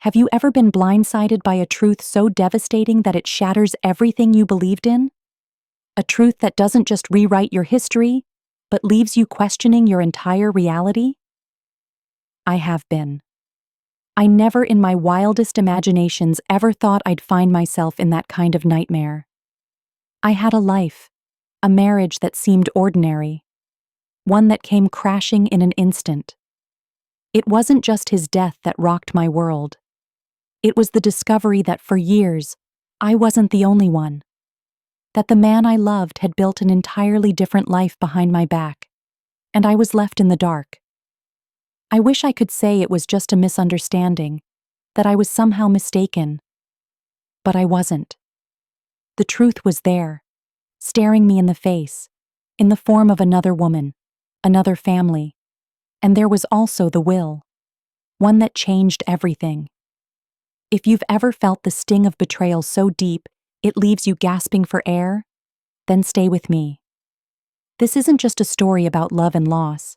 Have you ever been blindsided by a truth so devastating that it shatters everything you believed in? A truth that doesn't just rewrite your history, but leaves you questioning your entire reality? I have been. I never in my wildest imaginations ever thought I'd find myself in that kind of nightmare. I had a life, a marriage that seemed ordinary, one that came crashing in an instant. It wasn't just his death that rocked my world. It was the discovery that for years, I wasn't the only one. That the man I loved had built an entirely different life behind my back, and I was left in the dark. I wish I could say it was just a misunderstanding, that I was somehow mistaken. But I wasn't. The truth was there, staring me in the face, in the form of another woman, another family, and there was also the will, one that changed everything. If you've ever felt the sting of betrayal so deep it leaves you gasping for air, then stay with me. This isn't just a story about love and loss.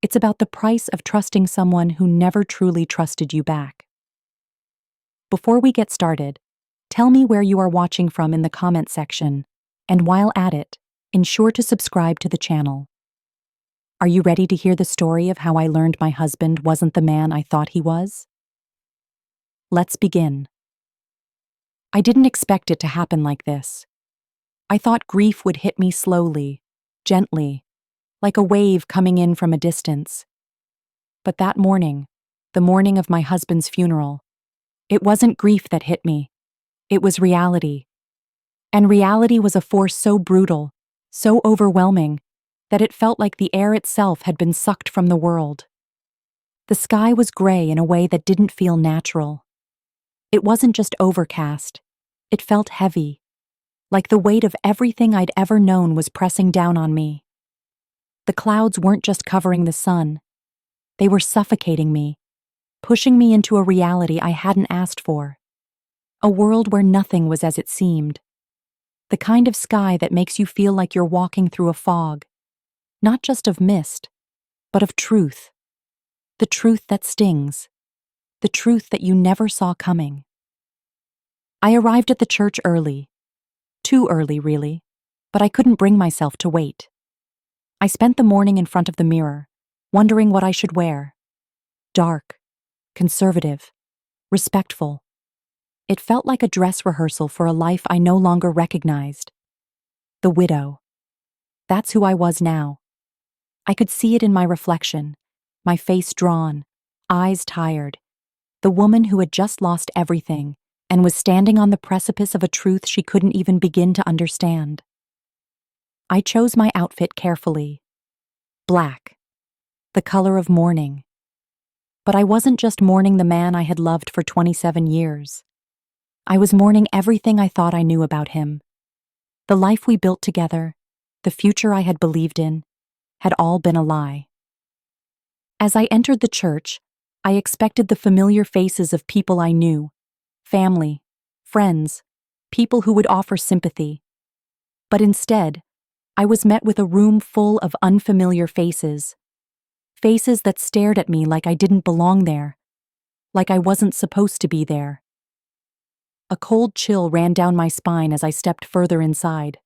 It's about the price of trusting someone who never truly trusted you back. Before we get started, tell me where you are watching from in the comment section, and while at it, ensure to subscribe to the channel. Are you ready to hear the story of how I learned my husband wasn't the man I thought he was? Let's begin. I didn't expect it to happen like this. I thought grief would hit me slowly, gently, like a wave coming in from a distance. But that morning, the morning of my husband's funeral, it wasn't grief that hit me. It was reality. And reality was a force so brutal, so overwhelming, that it felt like the air itself had been sucked from the world. The sky was gray in a way that didn't feel natural. It wasn't just overcast. It felt heavy, like the weight of everything I'd ever known was pressing down on me. The clouds weren't just covering the sun. They were suffocating me, pushing me into a reality I hadn't asked for. A world where nothing was as it seemed. The kind of sky that makes you feel like you're walking through a fog, not just of mist, but of truth. The truth that stings. The truth that you never saw coming. I arrived at the church early. Too early, really, but I couldn't bring myself to wait. I spent the morning in front of the mirror, wondering what I should wear. Dark, conservative, respectful. It felt like a dress rehearsal for a life I no longer recognized. The widow. That's who I was now. I could see it in my reflection, my face drawn, eyes tired. The woman who had just lost everything and was standing on the precipice of a truth she couldn't even begin to understand. I chose my outfit carefully. Black, the color of mourning. But I wasn't just mourning the man I had loved for 27 years. I was mourning everything I thought I knew about him. The life we built together, the future I had believed in, had all been a lie. As I entered the church, I expected the familiar faces of people I knew, family, friends, people who would offer sympathy. But instead, I was met with a room full of unfamiliar faces. Faces that stared at me like I didn't belong there, like I wasn't supposed to be there. A cold chill ran down my spine as I stepped further inside.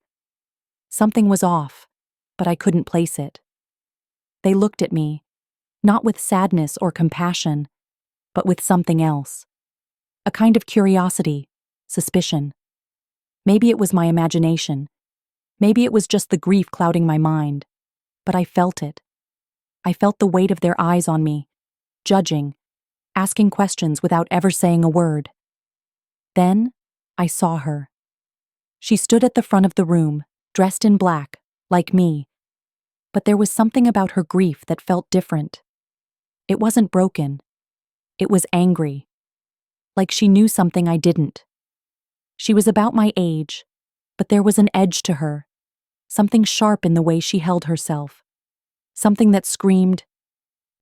Something was off, but I couldn't place it. They looked at me, not with sadness or compassion, but with something else. A kind of curiosity, suspicion. Maybe it was my imagination. Maybe it was just the grief clouding my mind. But I felt it. I felt the weight of their eyes on me, judging, asking questions without ever saying a word. Then, I saw her. She stood at the front of the room, dressed in black, like me. But there was something about her grief that felt different. It wasn't broken. It was angry. Like she knew something I didn't. She was about my age, but there was an edge to her, something sharp in the way she held herself, something that screamed,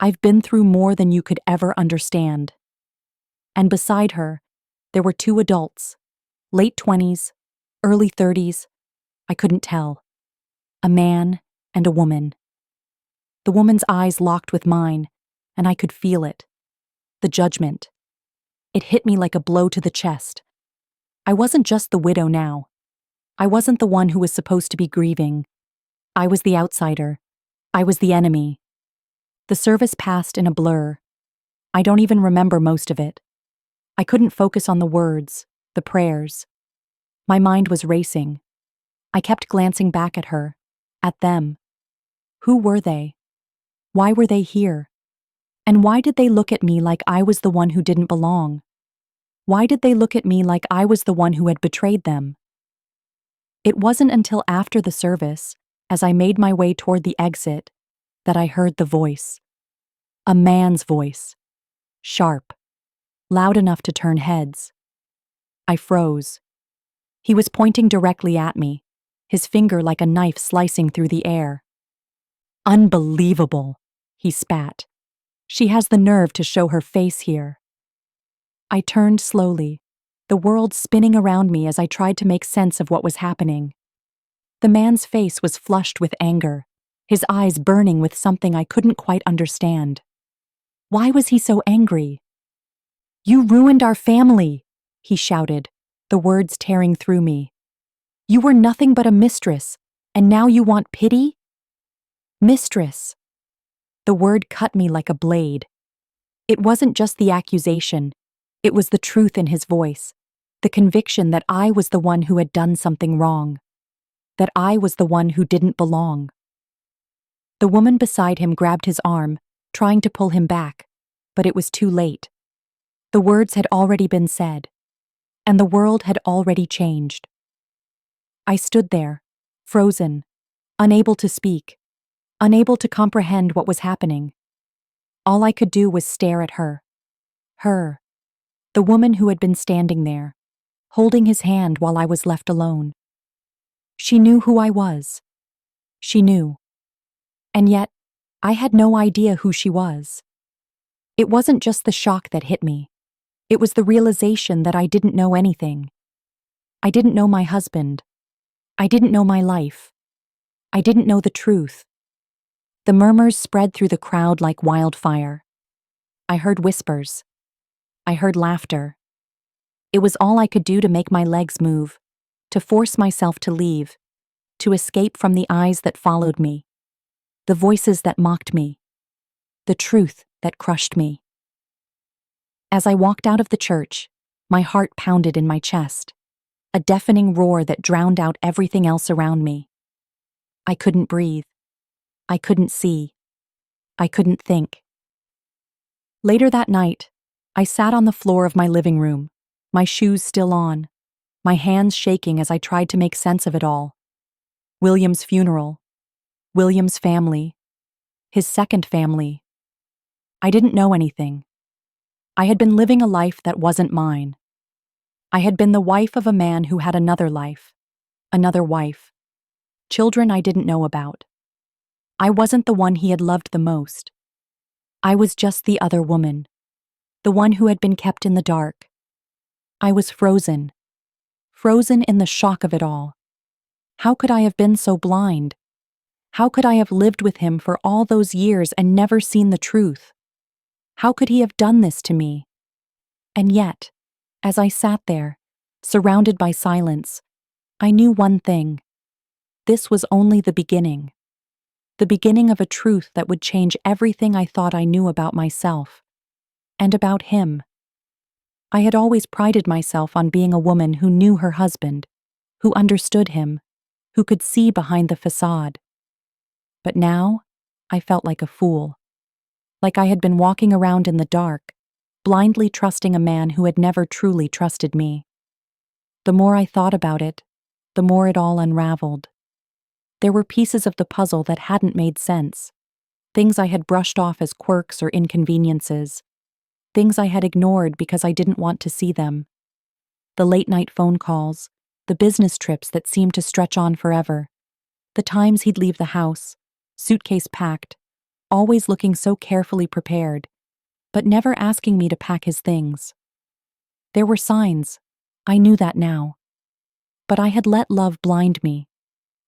"I've been through more than you could ever understand." And beside her, there were two adults, late 20s, early 30s, I couldn't tell. A man and a woman. The woman's eyes locked with mine, and I could feel it. The judgment. It hit me like a blow to the chest. I wasn't just the widow now. I wasn't the one who was supposed to be grieving. I was the outsider. I was the enemy. The service passed in a blur. I don't even remember most of it. I couldn't focus on the words, the prayers. My mind was racing. I kept glancing back at her, at them. Who were they? Why were they here? And why did they look at me like I was the one who didn't belong? Why did they look at me like I was the one who had betrayed them? It wasn't until after the service, as I made my way toward the exit, that I heard the voice. A man's voice. Sharp. Loud enough to turn heads. I froze. He was pointing directly at me, his finger like a knife slicing through the air. Unbelievable, he spat. She has the nerve to show her face here. I turned slowly, the world spinning around me as I tried to make sense of what was happening. The man's face was flushed with anger, his eyes burning with something I couldn't quite understand. Why was he so angry? "You ruined our family," he shouted, the words tearing through me. "You were nothing but a mistress, and now you want pity?" Mistress. The word cut me like a blade. It wasn't just the accusation, it was the truth in his voice, the conviction that I was the one who had done something wrong, that I was the one who didn't belong. The woman beside him grabbed his arm, trying to pull him back, but it was too late. The words had already been said, and the world had already changed. I stood there, frozen, unable to speak, unable to comprehend what was happening. All I could do was stare at her. Her, the woman who had been standing there, holding his hand while I was left alone. She knew who I was. She knew. And yet, I had no idea who she was. It wasn't just the shock that hit me. It was the realization that I didn't know anything. I didn't know my husband. I didn't know my life. I didn't know the truth. The murmurs spread through the crowd like wildfire. I heard whispers. I heard laughter. It was all I could do to make my legs move, to force myself to leave, to escape from the eyes that followed me, the voices that mocked me, the truth that crushed me. As I walked out of the church, my heart pounded in my chest, a deafening roar that drowned out everything else around me. I couldn't breathe. I couldn't see. I couldn't think. Later that night, I sat on the floor of my living room, my shoes still on, my hands shaking as I tried to make sense of it all. William's funeral, William's family, his second family. I didn't know anything. I had been living a life that wasn't mine. I had been the wife of a man who had another life, another wife, children I didn't know about. I wasn't the one he had loved the most. I was just the other woman, the one who had been kept in the dark. I was frozen in the shock of it all. How could I have been so blind? How could I have lived with him for all those years and never seen the truth? How could he have done this to me? And yet, as I sat there, surrounded by silence, I knew one thing. This was only the beginning of a truth that would change everything I thought I knew about myself and about him. I had always prided myself on being a woman who knew her husband, who understood him, who could see behind the facade. But now, I felt like a fool. Like I had been walking around in the dark, blindly trusting a man who had never truly trusted me. The more I thought about it, the more it all unraveled. There were pieces of the puzzle that hadn't made sense, things I had brushed off as quirks or inconveniences, things I had ignored because I didn't want to see them. The late-night phone calls, the business trips that seemed to stretch on forever, the times he'd leave the house, suitcase packed, always looking so carefully prepared, but never asking me to pack his things. There were signs, I knew that now. But I had let love blind me,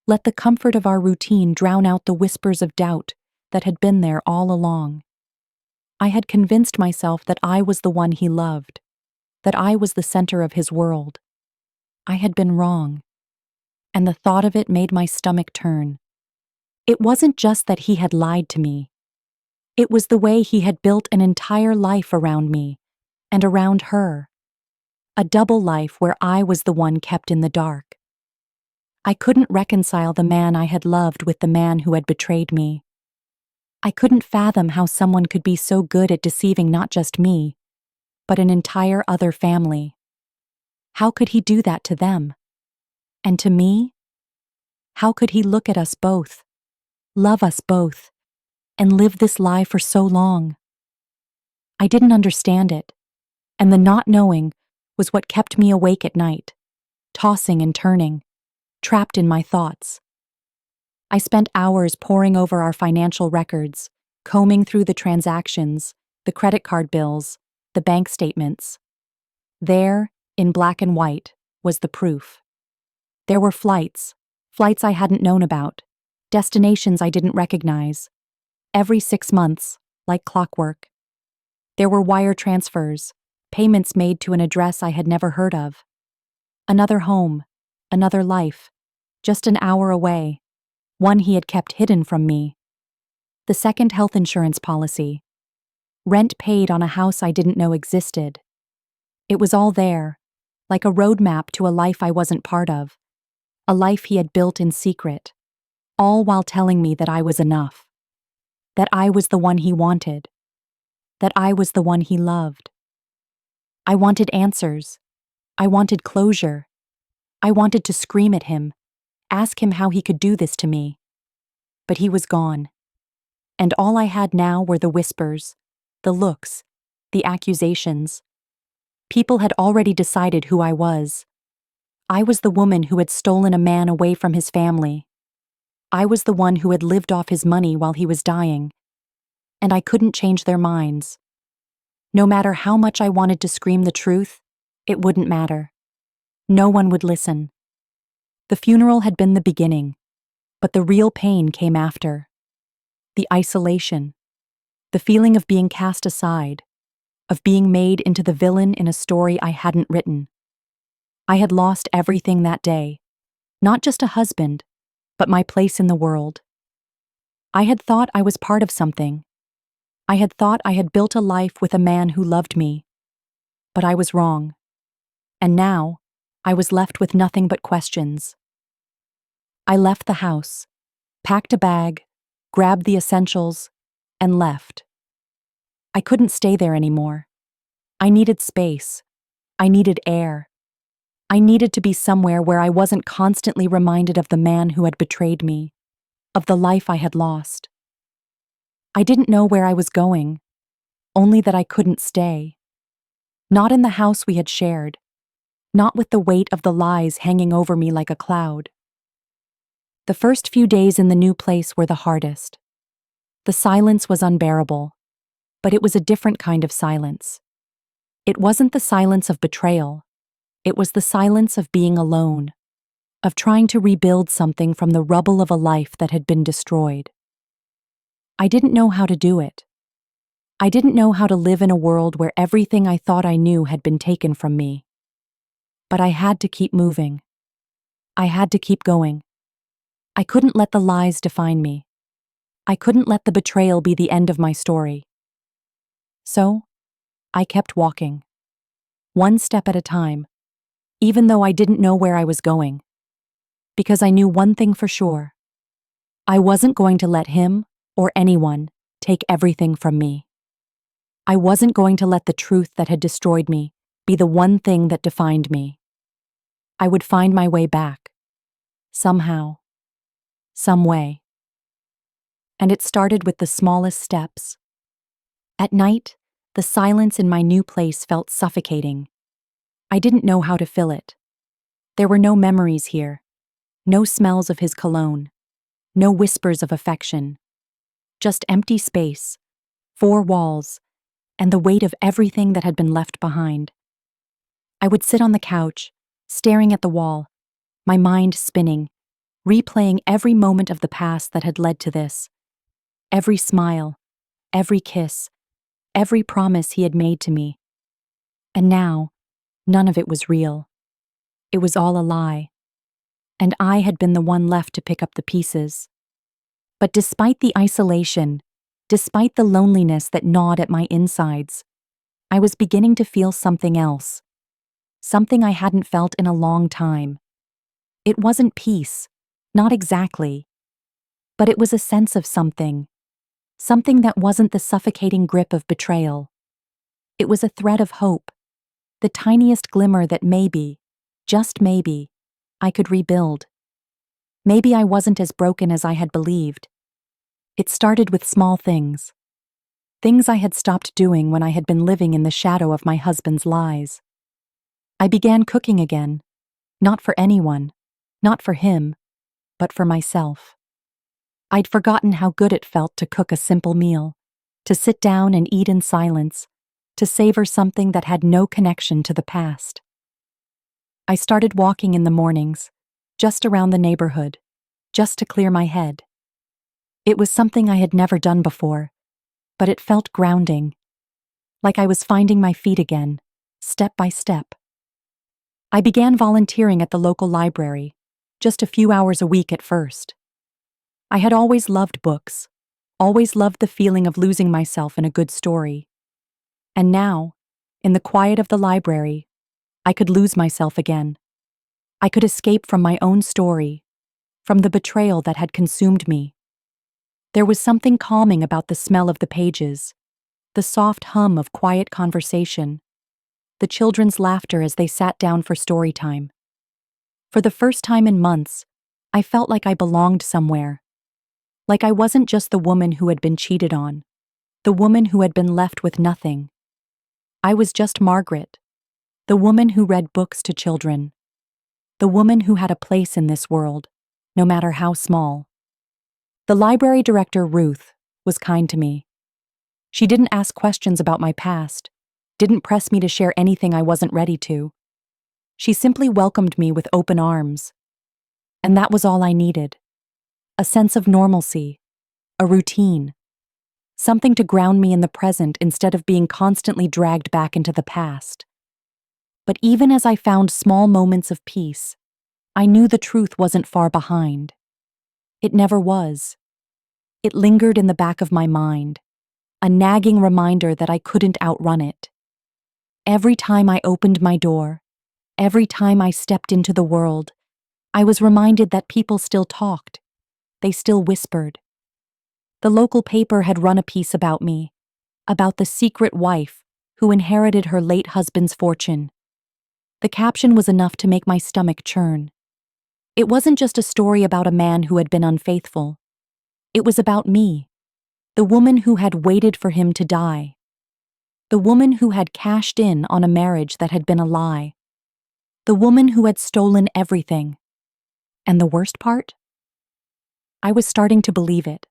let the comfort of our routine drown out the whispers of doubt that had been there all along. I had convinced myself that I was the one he loved, that I was the center of his world. I had been wrong, and the thought of it made my stomach turn. It wasn't just that he had lied to me. It was the way he had built an entire life around me and around her. A double life where I was the one kept in the dark. I couldn't reconcile the man I had loved with the man who had betrayed me. I couldn't fathom how someone could be so good at deceiving not just me, but an entire other family. How could he do that to them? And to me? How could he look at us both, love us both, and live this lie for so long? I didn't understand it, and the not knowing was what kept me awake at night, tossing and turning, trapped in my thoughts. I spent hours poring over our financial records, combing through the transactions, the credit card bills, the bank statements. There, in black and white, was the proof. There were flights I hadn't known about, destinations I didn't recognize. Every 6 months, like clockwork. There were wire transfers, payments made to an address I had never heard of. Another home, another life, just an hour away, one he had kept hidden from me. The second health insurance policy. Rent paid on a house I didn't know existed. It was all there, like a roadmap to a life I wasn't part of, a life he had built in secret, all while telling me that I was enough, that I was the one he wanted, that I was the one he loved. I wanted answers. I wanted closure. I wanted to scream at him, ask him how he could do this to me. But he was gone. And all I had now were the whispers, the looks, the accusations. People had already decided who I was. I was the woman who had stolen a man away from his family. I was the one who had lived off his money while he was dying. And I couldn't change their minds. No matter how much I wanted to scream the truth, it wouldn't matter. No one would listen. The funeral had been the beginning, but the real pain came after. The isolation, the feeling of being cast aside, of being made into the villain in a story I hadn't written. I had lost everything that day, not just a husband, but my place in the world. I had thought I was part of something. I had thought I had built a life with a man who loved me. But I was wrong. And now, I was left with nothing but questions. I left the house, packed a bag, grabbed the essentials, and left. I couldn't stay there anymore. I needed space. I needed air. I needed to be somewhere where I wasn't constantly reminded of the man who had betrayed me, of the life I had lost. I didn't know where I was going, only that I couldn't stay. Not in the house we had shared, not with the weight of the lies hanging over me like a cloud. The first few days in the new place were the hardest. The silence was unbearable, but it was a different kind of silence. It wasn't the silence of betrayal. It was the silence of being alone, of trying to rebuild something from the rubble of a life that had been destroyed. I didn't know how to do it. I didn't know how to live in a world where everything I thought I knew had been taken from me. But I had to keep moving. I had to keep going. I couldn't let the lies define me. I couldn't let the betrayal be the end of my story. So, I kept walking. One step at a time, even though I didn't know where I was going. Because I knew one thing for sure. I wasn't going to let him, or anyone, take everything from me. I wasn't going to let the truth that had destroyed me be the one thing that defined me. I would find my way back. Somehow. Some way. And it started with the smallest steps. At night, the silence in my new place felt suffocating. I didn't know how to fill it. There were no memories here, no smells of his cologne, no whispers of affection. Just empty space, 4 walls, and the weight of everything that had been left behind. I would sit on the couch, staring at the wall, my mind spinning, replaying every moment of the past that had led to this. Every smile, every kiss, every promise he had made to me. And now, None of it was real. It was all a lie. And I had been the one left to pick up the pieces. But despite the isolation, despite the loneliness that gnawed at my insides, I was beginning to feel something else. Something I hadn't felt in a long time. It wasn't peace, not exactly. But it was a sense of something. Something that wasn't the suffocating grip of betrayal. It was a thread of hope. The tiniest glimmer that maybe, just maybe, I could rebuild. Maybe I wasn't as broken as I had believed. It started with small things. Things I had stopped doing when I had been living in the shadow of my husband's lies. I began cooking again. Not for anyone, not for him, but for myself. I'd forgotten how good it felt to cook a simple meal, to sit down and eat in silence, to savor something that had no connection to the past. I started walking in the mornings, just around the neighborhood, just to clear my head. It was something I had never done before, but it felt grounding, like I was finding my feet again, step by step. I began volunteering at the local library, just a few hours a week at first. I had always loved books, always loved the feeling of losing myself in a good story. And now, in the quiet of the library, I could lose myself again. I could escape from my own story, from the betrayal that had consumed me. There was something calming about the smell of the pages, the soft hum of quiet conversation, the children's laughter as they sat down for story time. For the first time in months, I felt like I belonged somewhere. Like I wasn't just the woman who had been cheated on, the woman who had been left with nothing. I was just Margaret, the woman who read books to children, the woman who had a place in this world, no matter how small. The library director, Ruth, was kind to me. She didn't ask questions about my past, didn't press me to share anything I wasn't ready to. She simply welcomed me with open arms. And that was all I needed. A sense of normalcy, a routine, something to ground me in the present instead of being constantly dragged back into the past. But even as I found small moments of peace, I knew the truth wasn't far behind. It never was. It lingered in the back of my mind, a nagging reminder that I couldn't outrun it. Every time I opened my door, every time I stepped into the world, I was reminded that people still talked. They still whispered. The local paper had run a piece about me, about the secret wife who inherited her late husband's fortune. The caption was enough to make my stomach churn. It wasn't just a story about a man who had been unfaithful. It was about me, the woman who had waited for him to die. The woman who had cashed in on a marriage that had been a lie. The woman who had stolen everything. And the worst part? I was starting to believe it.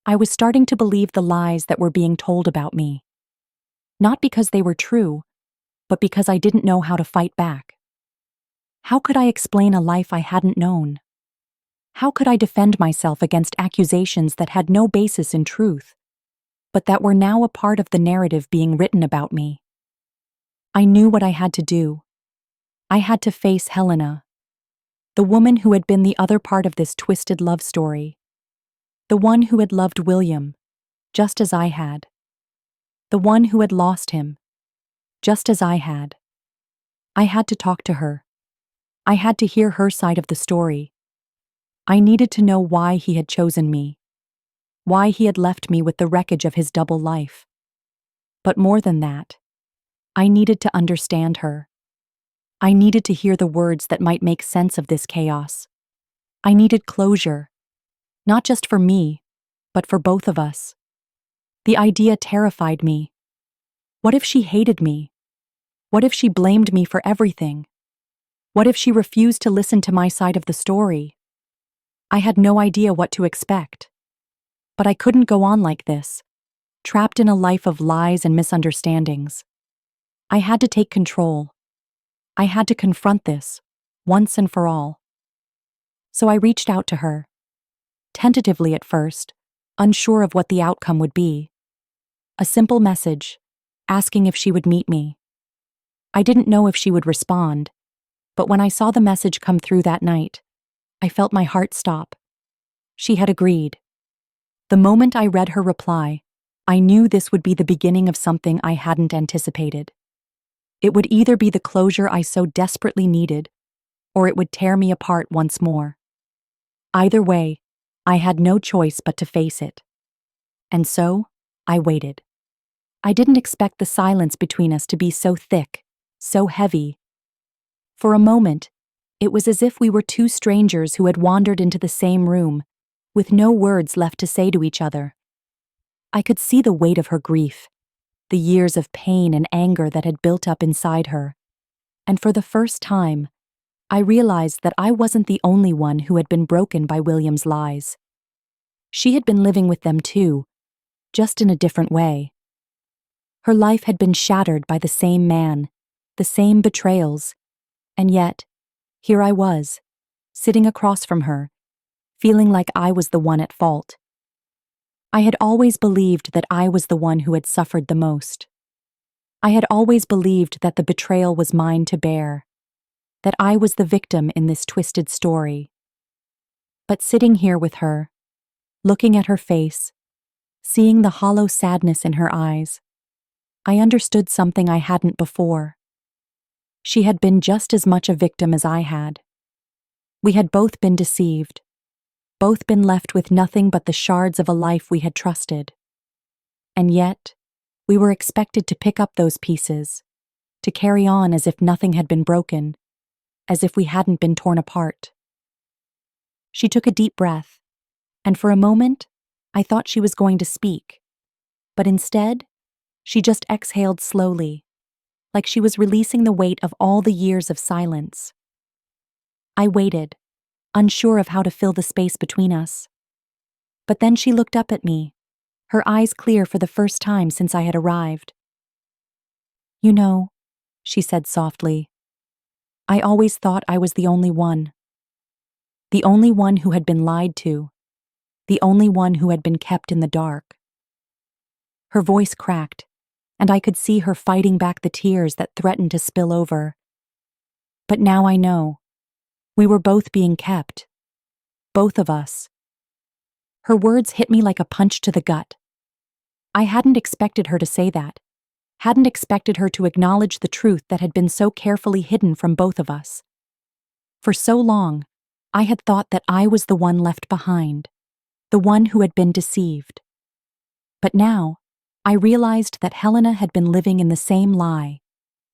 I was starting to believe the lies that were being told about me. Not because they were true, but because I didn't know how to fight back. How could I explain a life I hadn't known? How could I defend myself against accusations that had no basis in truth, but that were now a part of the narrative being written about me? I knew what I had to do. I had to face Helena, the woman who had been the other part of this twisted love story. The one who had loved William, just as I had. The one who had lost him, just as I had. I had to talk to her. I had to hear her side of the story. I needed to know why he had chosen me, why he had left me with the wreckage of his double life. But more than that, I needed to understand her. I needed to hear the words that might make sense of this chaos. I needed closure, not just for me, but for both of us. The idea terrified me. What if she hated me? What if she blamed me for everything? What if she refused to listen to my side of the story? I had no idea what to expect. But I couldn't go on like this, trapped in a life of lies and misunderstandings. I had to take control. I had to confront this, once and for all. So I reached out to her. Tentatively at first, unsure of what the outcome would be. A simple message, asking if she would meet me. I didn't know if she would respond, but when I saw the message come through that night, I felt my heart stop. She had agreed. The moment I read her reply, I knew this would be the beginning of something I hadn't anticipated. It would either be the closure I so desperately needed, or it would tear me apart once more. Either way, I had no choice but to face it. And so, I waited. I didn't expect the silence between us to be so thick, so heavy. For a moment, it was as if we were two strangers who had wandered into the same room, with no words left to say to each other. I could see the weight of her grief, the years of pain and anger that had built up inside her, and for the first time, I realized that I wasn't the only one who had been broken by William's lies. She had been living with them too, just in a different way. Her life had been shattered by the same man, the same betrayals, and yet, here I was, sitting across from her, feeling like I was the one at fault. I had always believed that I was the one who had suffered the most. I had always believed that the betrayal was mine to bear, that I was the victim in this twisted story. But sitting here with her, looking at her face, seeing the hollow sadness in her eyes, I understood something I hadn't before. She had been just as much a victim as I had. We had both been deceived, both been left with nothing but the shards of a life we had trusted. And yet, we were expected to pick up those pieces, to carry on as if nothing had been broken, as if we hadn't been torn apart. She took a deep breath, and for a moment, I thought she was going to speak. But instead, she just exhaled slowly, like she was releasing the weight of all the years of silence. I waited, unsure of how to fill the space between us. But then she looked up at me, her eyes clear for the first time since I had arrived. "You know," she said softly, "I always thought I was the only one. The only one who had been lied to, the only one who had been kept in the dark." Her voice cracked, and I could see her fighting back the tears that threatened to spill over. But now I know. We were both being kept. Both of us. Her words hit me like a punch to the gut. I hadn't expected her to say that, hadn't expected her to acknowledge the truth that had been so carefully hidden from both of us. For so long, I had thought that I was the one left behind, the one who had been deceived. But now, I realized that Helena had been living in the same lie,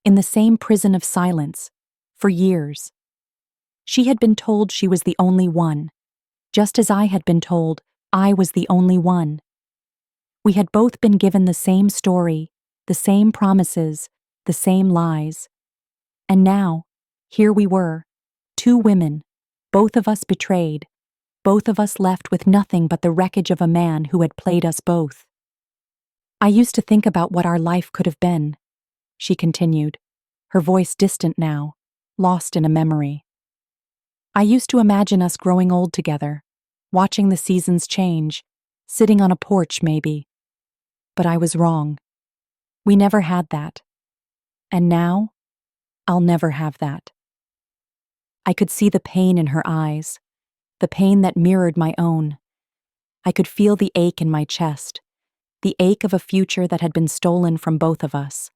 in the same prison of silence, for years. She had been told she was the only one, just as I had been told I was the only one. We had both been given the same story, the same promises, the same lies. And now, here we were, two women, both of us betrayed, both of us left with nothing but the wreckage of a man who had played us both. I used to think about what our life could have been, she continued, her voice distant now, lost in a memory. I used to imagine us growing old together, watching the seasons change, sitting on a porch maybe. But I was wrong. We never had that. And now, I'll never have that. I could see the pain in her eyes, the pain that mirrored my own. I could feel the ache in my chest, the ache of a future that had been stolen from both of us.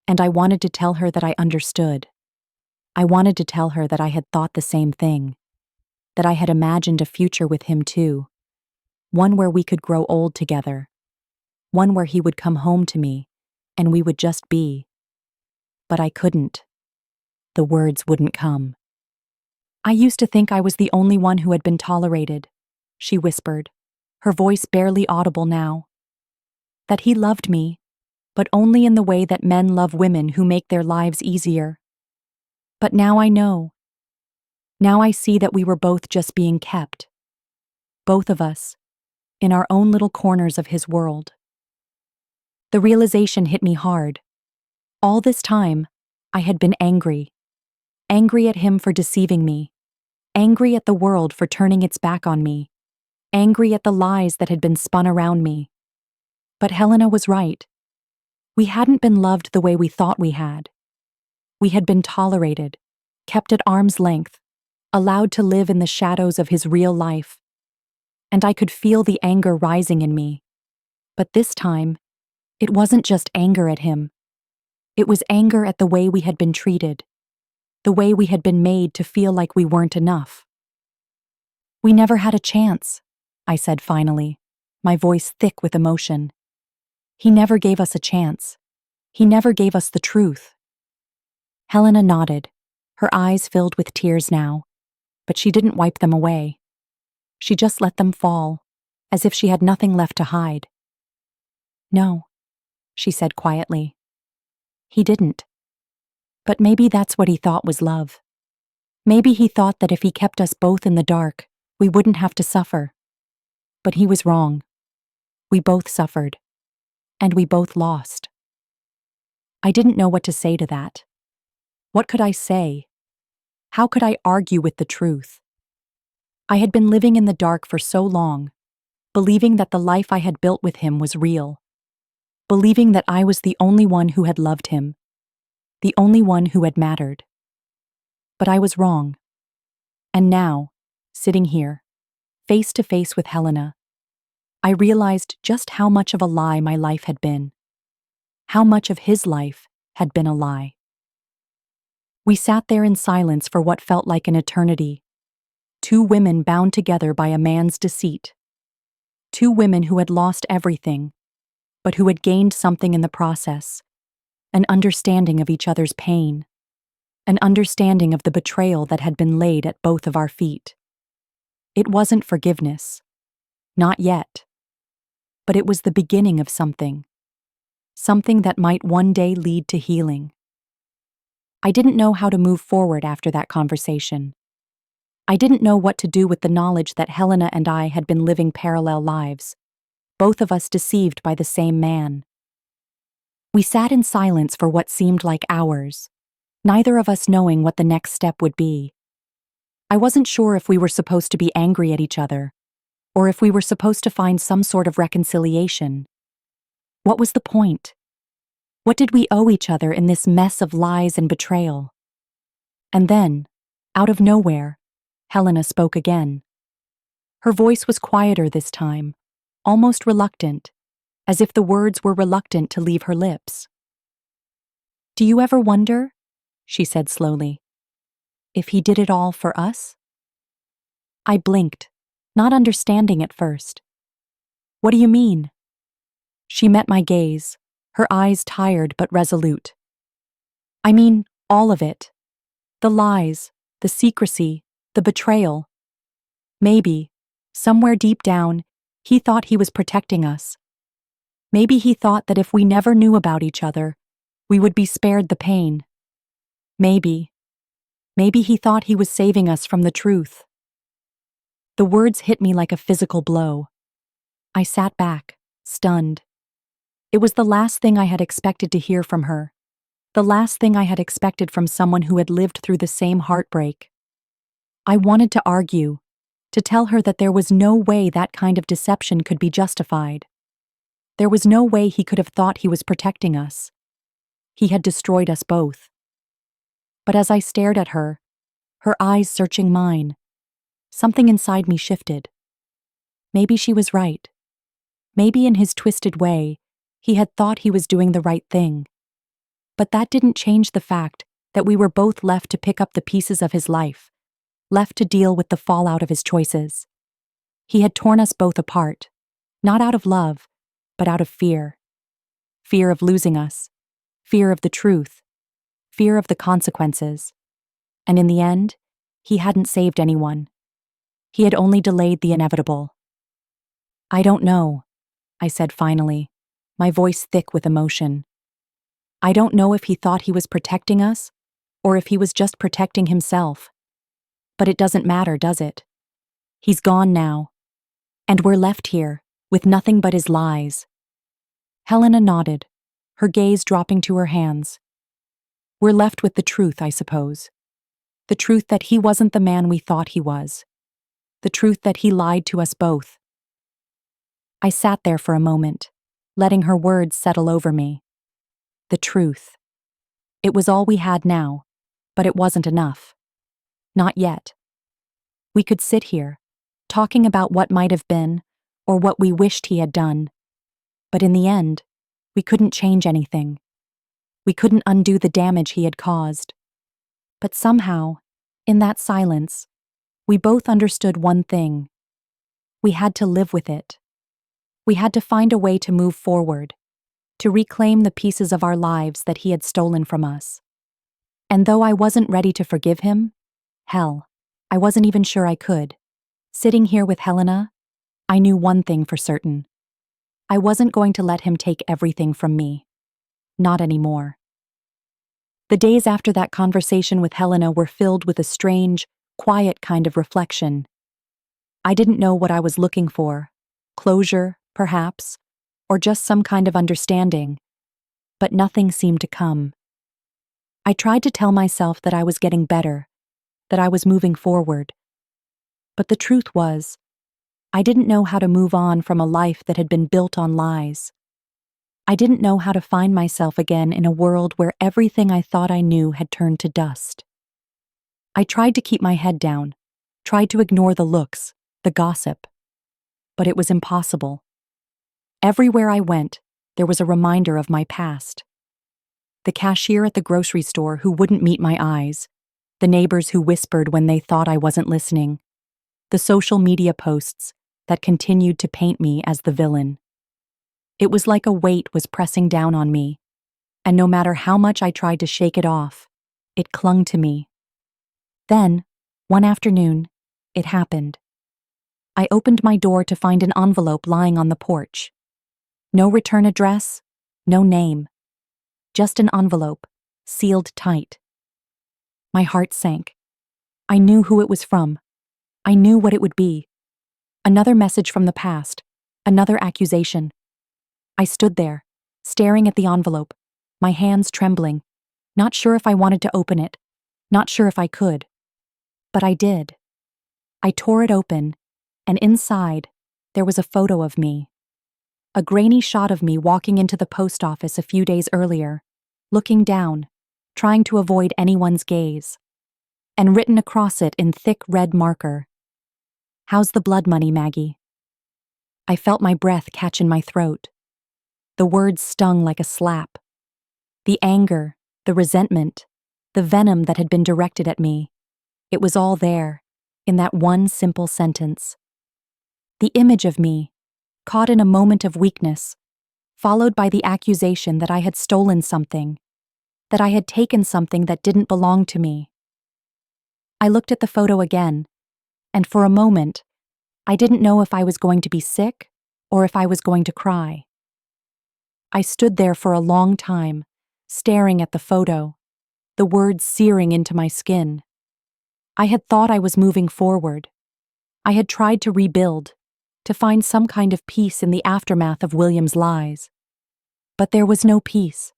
And I wanted to tell her that I understood. I wanted to tell her that I had thought the same thing, that I had imagined a future with him too, one where we could grow old together, one where he would come home to me, and we would just be. But I couldn't. The words wouldn't come. "I used to think I was the only one who had been tolerated," she whispered, her voice barely audible now. "That he loved me, but only in the way that men love women who make their lives easier. But now I know. Now I see that we were both just being kept. Both of us, in our own little corners of his world." The realization hit me hard. All this time, I had been angry. Angry at him for deceiving me. Angry at the world for turning its back on me. Angry at the lies that had been spun around me. But Helena was right. We hadn't been loved the way we thought we had. We had been tolerated, kept at arm's length, allowed to live in the shadows of his real life. And I could feel the anger rising in me. But this time, it wasn't just anger at him. It was anger at the way we had been treated, the way we had been made to feel like we weren't enough. "We never had a chance," I said finally, my voice thick with emotion. "He never gave us a chance. He never gave us the truth." Helena nodded, her eyes filled with tears now, but she didn't wipe them away. She just let them fall, as if she had nothing left to hide. "No," she said quietly. "He didn't. But maybe that's what he thought was love. Maybe he thought that if he kept us both in the dark, we wouldn't have to suffer. But he was wrong. We both suffered. And we both lost." I didn't know what to say to that. What could I say? How could I argue with the truth? I had been living in the dark for so long, believing that the life I had built with him was real, believing that I was the only one who had loved him, the only one who had mattered. But I was wrong. And now, sitting here, face to face with Helena, I realized just how much of a lie my life had been. How much of his life had been a lie. We sat there in silence for what felt like an eternity. Two women bound together by a man's deceit. Two women who had lost everything, but who had gained something in the process. An understanding of each other's pain. An understanding of the betrayal that had been laid at both of our feet. It wasn't forgiveness. Not yet. But it was the beginning of something. Something that might one day lead to healing. I didn't know how to move forward after that conversation. I didn't know what to do with the knowledge that Helena and I had been living parallel lives, both of us deceived by the same man. We sat in silence for what seemed like hours, neither of us knowing what the next step would be. I wasn't sure if we were supposed to be angry at each other, or if we were supposed to find some sort of reconciliation. What was the point? What did we owe each other in this mess of lies and betrayal? And then, out of nowhere, Helena spoke again. Her voice was quieter this time, almost reluctant, as if the words were reluctant to leave her lips. "Do you ever wonder," she said slowly, "if he did it all for us?" I blinked, not understanding at first. "What do you mean?" She met my gaze, her eyes tired but resolute. "I mean, all of it. The lies, the secrecy, the betrayal. Maybe, somewhere deep down, he thought he was protecting us. Maybe he thought that if we never knew about each other, we would be spared the pain. Maybe he thought he was saving us from the truth." The words hit me like a physical blow. I sat back, stunned. It was the last thing I had expected to hear from her, the last thing I had expected from someone who had lived through the same heartbreak. I wanted to argue, to tell her that there was no way that kind of deception could be justified. There was no way he could have thought he was protecting us. He had destroyed us both. But as I stared at her, her eyes searching mine, something inside me shifted. Maybe she was right. Maybe in his twisted way, he had thought he was doing the right thing. But that didn't change the fact that we were both left to pick up the pieces of his life, left to deal with the fallout of his choices. He had torn us both apart, not out of love, but out of fear. Fear of losing us, fear of the truth, fear of the consequences. And in the end, he hadn't saved anyone. He had only delayed the inevitable. "I don't know," I said finally, my voice thick with emotion. "I don't know if he thought he was protecting us, or if he was just protecting himself. But it doesn't matter, does it? He's gone now. And we're left here, with nothing but his lies." Helena nodded, her gaze dropping to her hands. "We're left with the truth, I suppose. The truth that he wasn't the man we thought he was. The truth that he lied to us both." I sat there for a moment, letting her words settle over me. The truth. It was all we had now, but it wasn't enough. Not yet. We could sit here, talking about what might have been, or what we wished he had done. But in the end, we couldn't change anything. We couldn't undo the damage he had caused. But somehow, in that silence, we both understood one thing. We had to live with it. We had to find a way to move forward, to reclaim the pieces of our lives that he had stolen from us. And though I wasn't ready to forgive him, hell, I wasn't even sure I could. Sitting here with Helena, I knew one thing for certain. I wasn't going to let him take everything from me. Not anymore. The days after that conversation with Helena were filled with a strange, quiet kind of reflection. I didn't know what I was looking for. Closure, perhaps, or just some kind of understanding. But nothing seemed to come. I tried to tell myself that I was getting better, that I was moving forward. But the truth was, I didn't know how to move on from a life that had been built on lies. I didn't know how to find myself again in a world where everything I thought I knew had turned to dust. I tried to keep my head down, tried to ignore the looks, the gossip. But it was impossible. Everywhere I went, there was a reminder of my past. The cashier at the grocery store who wouldn't meet my eyes, the neighbors who whispered when they thought I wasn't listening, the social media posts that continued to paint me as the villain. It was like a weight was pressing down on me, and no matter how much I tried to shake it off, it clung to me. Then, one afternoon, it happened. I opened my door to find an envelope lying on the porch. No return address, no name. Just an envelope, sealed tight. My heart sank. I knew who it was from. I knew what it would be. Another message from the past, another accusation. I stood there, staring at the envelope, my hands trembling, not sure if I wanted to open it, not sure if I could. But I did. I tore it open, and inside, there was a photo of me. A grainy shot of me walking into the post office a few days earlier, looking down, trying to avoid anyone's gaze. And written across it in thick red marker, "How's the blood money, Maggie?" I felt my breath catch in my throat. The words stung like a slap. The anger, the resentment, the venom that had been directed at me, it was all there, in that one simple sentence. The image of me, caught in a moment of weakness, followed by the accusation that I had stolen something, that I had taken something that didn't belong to me. I looked at the photo again, and for a moment, I didn't know if I was going to be sick or if I was going to cry. I stood there for a long time, staring at the photo, the words searing into my skin. I had thought I was moving forward. I had tried to rebuild, to find some kind of peace in the aftermath of William's lies. But there was no peace.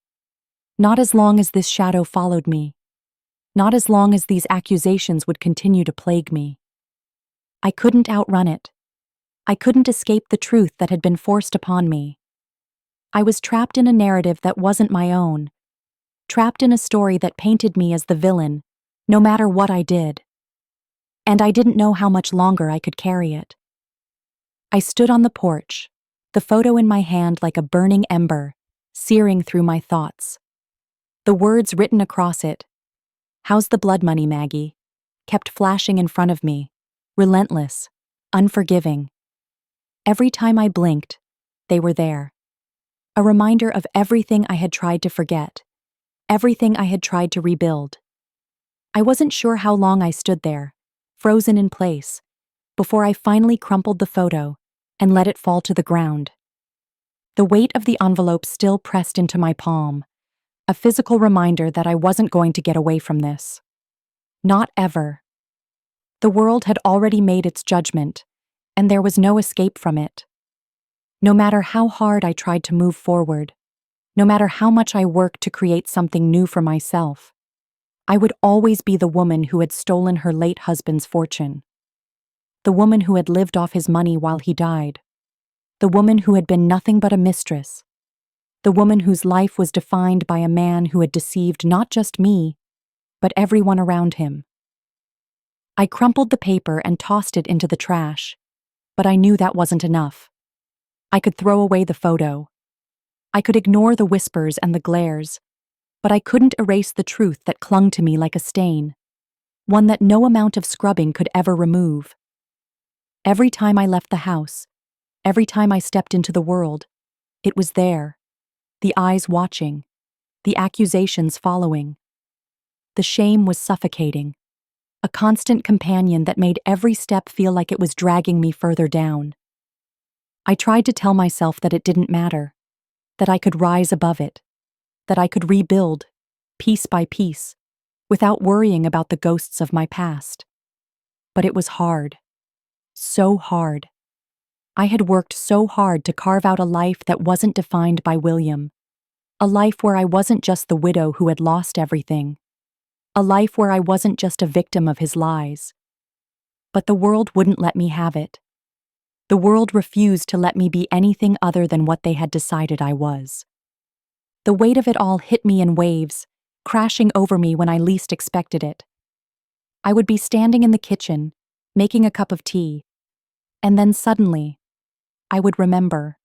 Not as long as this shadow followed me. Not as long as these accusations would continue to plague me. I couldn't outrun it. I couldn't escape the truth that had been forced upon me. I was trapped in a narrative that wasn't my own, trapped in a story that painted me as the villain, no matter what I did. And I didn't know how much longer I could carry it. I stood on the porch, the photo in my hand like a burning ember, searing through my thoughts. The words written across it, "How's the blood money, Maggie?" kept flashing in front of me, relentless, unforgiving. Every time I blinked, they were there. A reminder of everything I had tried to forget, everything I had tried to rebuild. I wasn't sure how long I stood there, frozen in place, before I finally crumpled the photo and let it fall to the ground. The weight of the envelope still pressed into my palm, a physical reminder that I wasn't going to get away from this. Not ever. The world had already made its judgment, and there was no escape from it. No matter how hard I tried to move forward, no matter how much I worked to create something new for myself, I would always be the woman who had stolen her late husband's fortune. The woman who had lived off his money while he died. The woman who had been nothing but a mistress. The woman whose life was defined by a man who had deceived not just me, but everyone around him. I crumpled the paper and tossed it into the trash, but I knew that wasn't enough. I could throw away the photo. I could ignore the whispers and the glares, but I couldn't erase the truth that clung to me like a stain, one that no amount of scrubbing could ever remove. Every time I left the house, every time I stepped into the world, it was there, the eyes watching, the accusations following. The shame was suffocating, a constant companion that made every step feel like it was dragging me further down. I tried to tell myself that it didn't matter, that I could rise above it, that I could rebuild, piece by piece, without worrying about the ghosts of my past. But it was hard. So hard. I had worked so hard to carve out a life that wasn't defined by William. A life where I wasn't just the widow who had lost everything. A life where I wasn't just a victim of his lies. But the world wouldn't let me have it. The world refused to let me be anything other than what they had decided I was. The weight of it all hit me in waves, crashing over me when I least expected it. I would be standing in the kitchen, making a cup of tea, and then suddenly, I would remember.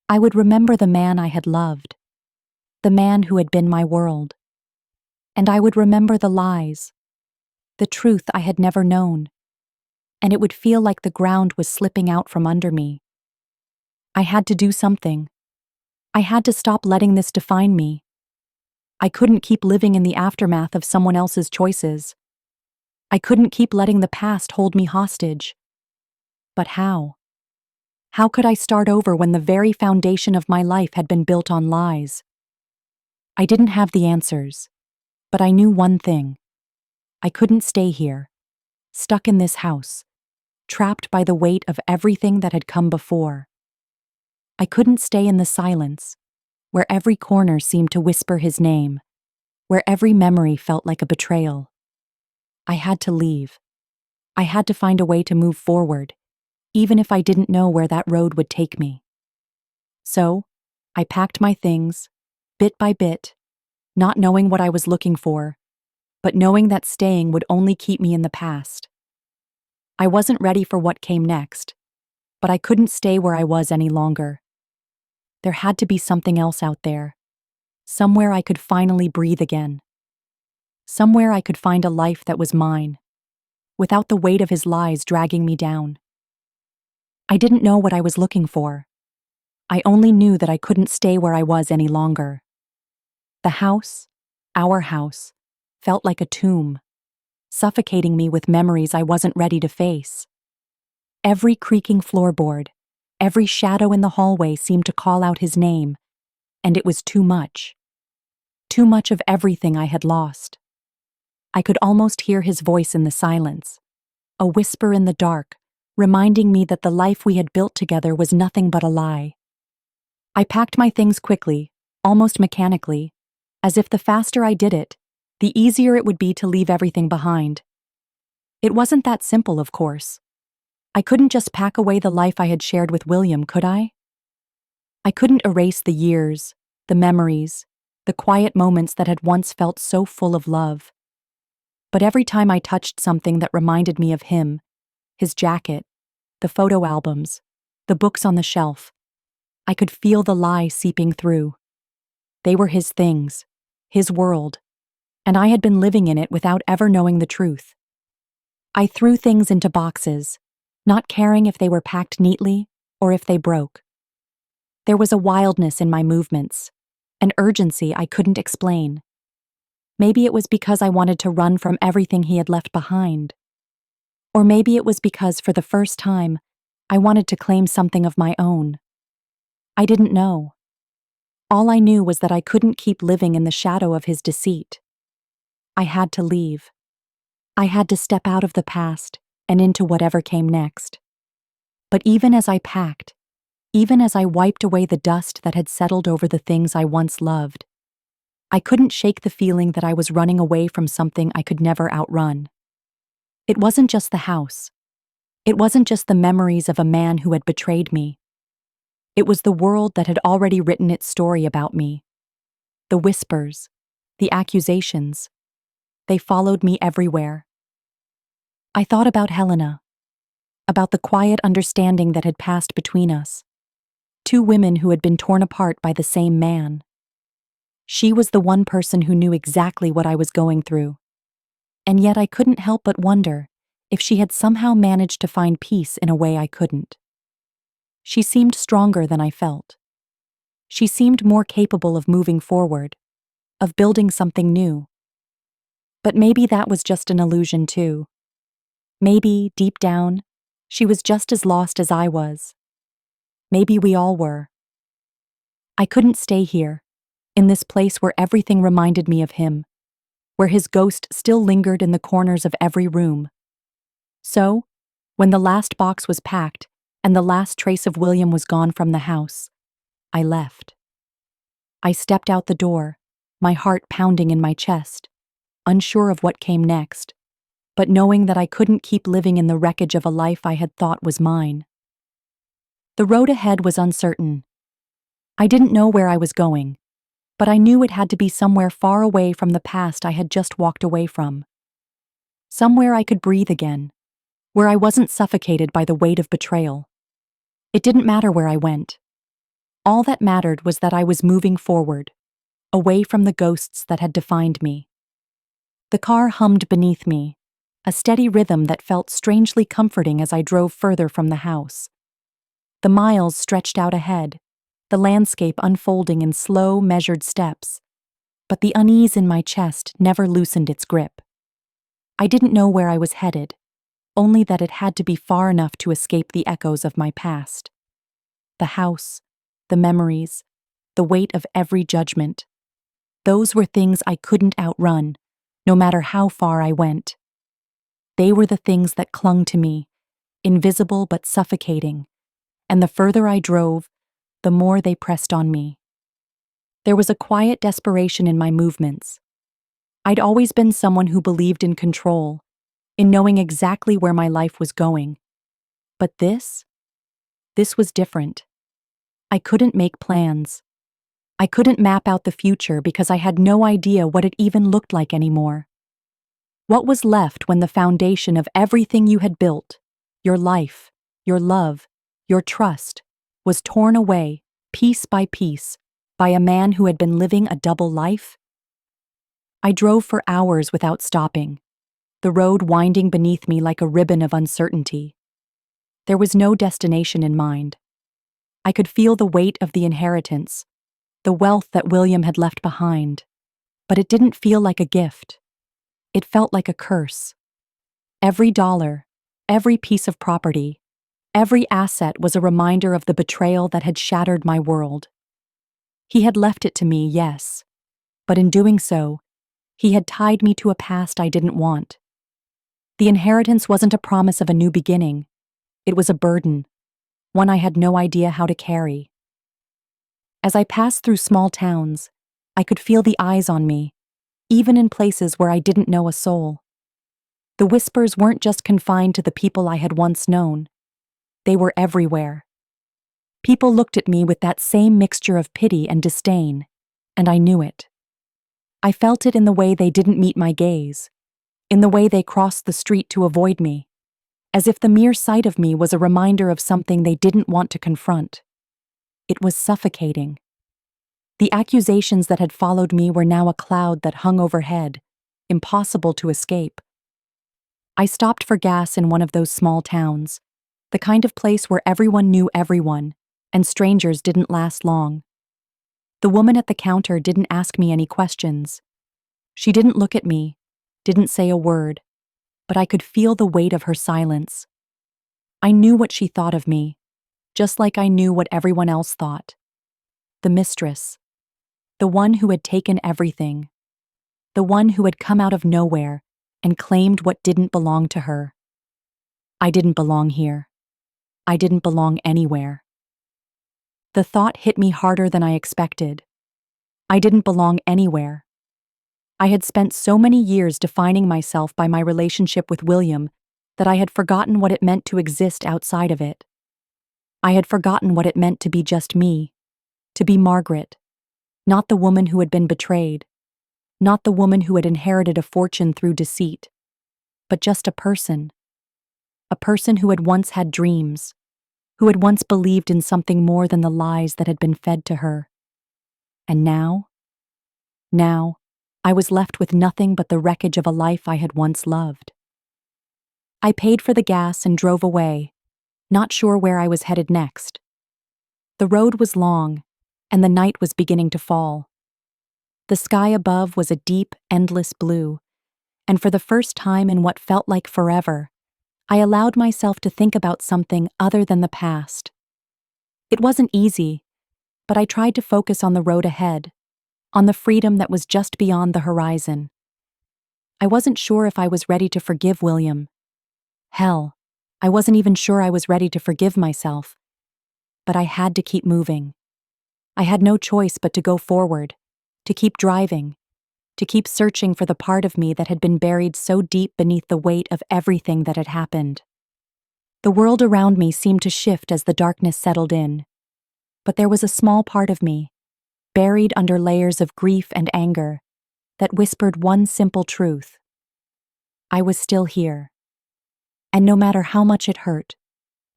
I would remember the man I had loved, the man who had been my world. And I would remember the lies, the truth I had never known, and it would feel like the ground was slipping out from under me. I had to do something. I had to stop letting this define me. I couldn't keep living in the aftermath of someone else's choices. I couldn't keep letting the past hold me hostage. But how? How could I start over when the very foundation of my life had been built on lies? I didn't have the answers, but I knew one thing. I couldn't stay here, stuck in this house, trapped by the weight of everything that had come before. I couldn't stay in the silence, where every corner seemed to whisper his name, where every memory felt like a betrayal. I had to leave. I had to find a way to move forward, even if I didn't know where that road would take me. So, I packed my things, bit by bit, not knowing what I was looking for, but knowing that staying would only keep me in the past. I wasn't ready for what came next, but I couldn't stay where I was any longer. There had to be something else out there, somewhere I could finally breathe again. Somewhere I could find a life that was mine, without the weight of his lies dragging me down. I didn't know what I was looking for. I only knew that I couldn't stay where I was any longer. The house, our house, felt like a tomb, suffocating me with memories I wasn't ready to face. Every creaking floorboard, every shadow in the hallway seemed to call out his name, and it was too much. Too much of everything I had lost. I could almost hear his voice in the silence, a whisper in the dark, reminding me that the life we had built together was nothing but a lie. I packed my things quickly, almost mechanically, as if the faster I did it, the easier it would be to leave everything behind. It wasn't that simple, of course. I couldn't just pack away the life I had shared with William, could I? I couldn't erase the years, the memories, the quiet moments that had once felt so full of love. But every time I touched something that reminded me of him, his jacket, the photo albums, the books on the shelf, I could feel the lie seeping through. They were his things, his world, and I had been living in it without ever knowing the truth. I threw things into boxes, not caring if they were packed neatly or if they broke. There was a wildness in my movements, an urgency I couldn't explain. Maybe it was because I wanted to run from everything he had left behind. Or maybe it was because, for the first time, I wanted to claim something of my own. I didn't know. All I knew was that I couldn't keep living in the shadow of his deceit. I had to leave. I had to step out of the past and into whatever came next. But even as I packed, even as I wiped away the dust that had settled over the things I once loved, I couldn't shake the feeling that I was running away from something I could never outrun. It wasn't just the house. It wasn't just the memories of a man who had betrayed me. It was the world that had already written its story about me. The whispers, the accusations, they followed me everywhere. I thought about Helena, about the quiet understanding that had passed between us. Two women who had been torn apart by the same man. She was the one person who knew exactly what I was going through. And yet I couldn't help but wonder if she had somehow managed to find peace in a way I couldn't. She seemed stronger than I felt. She seemed more capable of moving forward, of building something new. But maybe that was just an illusion too. Maybe, deep down, she was just as lost as I was. Maybe we all were. I couldn't stay here, in this place where everything reminded me of him, where his ghost still lingered in the corners of every room. So, when the last box was packed and the last trace of William was gone from the house, I left. I stepped out the door, my heart pounding in my chest, unsure of what came next, but knowing that I couldn't keep living in the wreckage of a life I had thought was mine. The road ahead was uncertain. I didn't know where I was going, but I knew it had to be somewhere far away from the past I had just walked away from. Somewhere I could breathe again, where I wasn't suffocated by the weight of betrayal. It didn't matter where I went. All that mattered was that I was moving forward, away from the ghosts that had defined me. The car hummed beneath me, a steady rhythm that felt strangely comforting as I drove further from the house. The miles stretched out ahead, the landscape unfolding in slow, measured steps, but the unease in my chest never loosened its grip. I didn't know where I was headed, only that it had to be far enough to escape the echoes of my past. The house, the memories, the weight of every judgment. Those were things I couldn't outrun, no matter how far I went. They were the things that clung to me, invisible but suffocating, and the further I drove, the more they pressed on me. There was a quiet desperation in my movements. I'd always been someone who believed in control, in knowing exactly where my life was going. But this was different. I couldn't make plans. I couldn't map out the future because I had no idea what it even looked like anymore. What was left when the foundation of everything you had built, your life, your love, your trust, was torn away, piece by piece, by a man who had been living a double life? I drove for hours without stopping, the road winding beneath me like a ribbon of uncertainty. There was no destination in mind. I could feel the weight of the inheritance, the wealth that William had left behind, but it didn't feel like a gift. It felt like a curse. Every dollar, every piece of property, every asset was a reminder of the betrayal that had shattered my world. He had left it to me, yes, but in doing so, he had tied me to a past I didn't want. The inheritance wasn't a promise of a new beginning. It was a burden, one I had no idea how to carry. As I passed through small towns, I could feel the eyes on me, even in places where I didn't know a soul. The whispers weren't just confined to the people I had once known. They were everywhere. People looked at me with that same mixture of pity and disdain, and I knew it. I felt it in the way they didn't meet my gaze, in the way they crossed the street to avoid me, as if the mere sight of me was a reminder of something they didn't want to confront. It was suffocating. The accusations that had followed me were now a cloud that hung overhead, impossible to escape. I stopped for gas in one of those small towns, the kind of place where everyone knew everyone, and strangers didn't last long. The woman at the counter didn't ask me any questions. She didn't look at me, didn't say a word, but I could feel the weight of her silence. I knew what she thought of me, just like I knew what everyone else thought. The mistress. The one who had taken everything. The one who had come out of nowhere and claimed what didn't belong to her. I didn't belong here. I didn't belong anywhere. The thought hit me harder than I expected. I didn't belong anywhere. I had spent so many years defining myself by my relationship with William that I had forgotten what it meant to exist outside of it. I had forgotten what it meant to be just me, to be Margaret, not the woman who had been betrayed, not the woman who had inherited a fortune through deceit, but just a person who had once had dreams, who had once believed in something more than the lies that had been fed to her. And now, I was left with nothing but the wreckage of a life I had once loved. I paid for the gas and drove away, not sure where I was headed next. The road was long, and the night was beginning to fall. The sky above was a deep, endless blue, and for the first time in what felt like forever, I allowed myself to think about something other than the past. It wasn't easy, but I tried to focus on the road ahead, on the freedom that was just beyond the horizon. I wasn't sure if I was ready to forgive William. Hell, I wasn't even sure I was ready to forgive myself. But I had to keep moving. I had no choice but to go forward, to keep driving, to keep searching for the part of me that had been buried so deep beneath the weight of everything that had happened. The world around me seemed to shift as the darkness settled in, but there was a small part of me, buried under layers of grief and anger, that whispered one simple truth. I was still here. And no matter how much it hurt,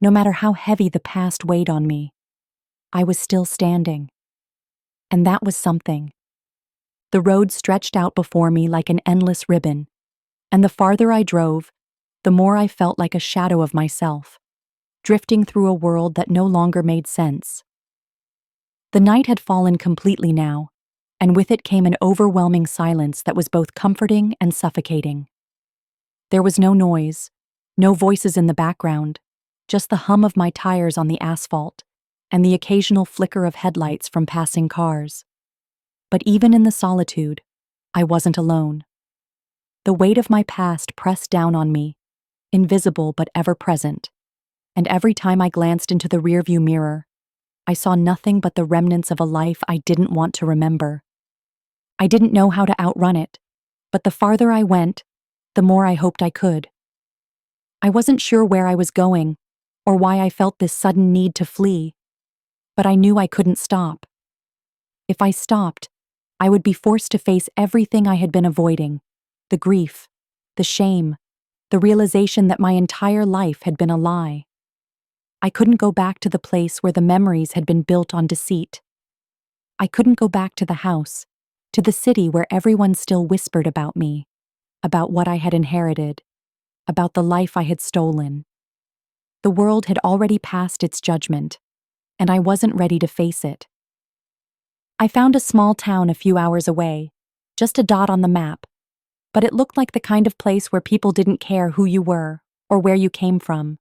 no matter how heavy the past weighed on me, I was still standing. And that was something. The road stretched out before me like an endless ribbon, and the farther I drove, the more I felt like a shadow of myself, drifting through a world that no longer made sense. The night had fallen completely now, and with it came an overwhelming silence that was both comforting and suffocating. There was no noise, no voices in the background, just the hum of my tires on the asphalt, and the occasional flicker of headlights from passing cars. But even in the solitude, I wasn't alone. The weight of my past pressed down on me, invisible but ever present, and every time I glanced into the rearview mirror, I saw nothing but the remnants of a life I didn't want to remember. I didn't know how to outrun it, but the farther I went, the more I hoped I could. I wasn't sure where I was going, or why I felt this sudden need to flee, but I knew I couldn't stop. If I stopped, I would be forced to face everything I had been avoiding, the grief, the shame, the realization that my entire life had been a lie. I couldn't go back to the place where the memories had been built on deceit. I couldn't go back to the house, to the city where everyone still whispered about me, about what I had inherited, about the life I had stolen. The world had already passed its judgment, and I wasn't ready to face it. I found a small town a few hours away, just a dot on the map, but it looked like the kind of place where people didn't care who you were or where you came from.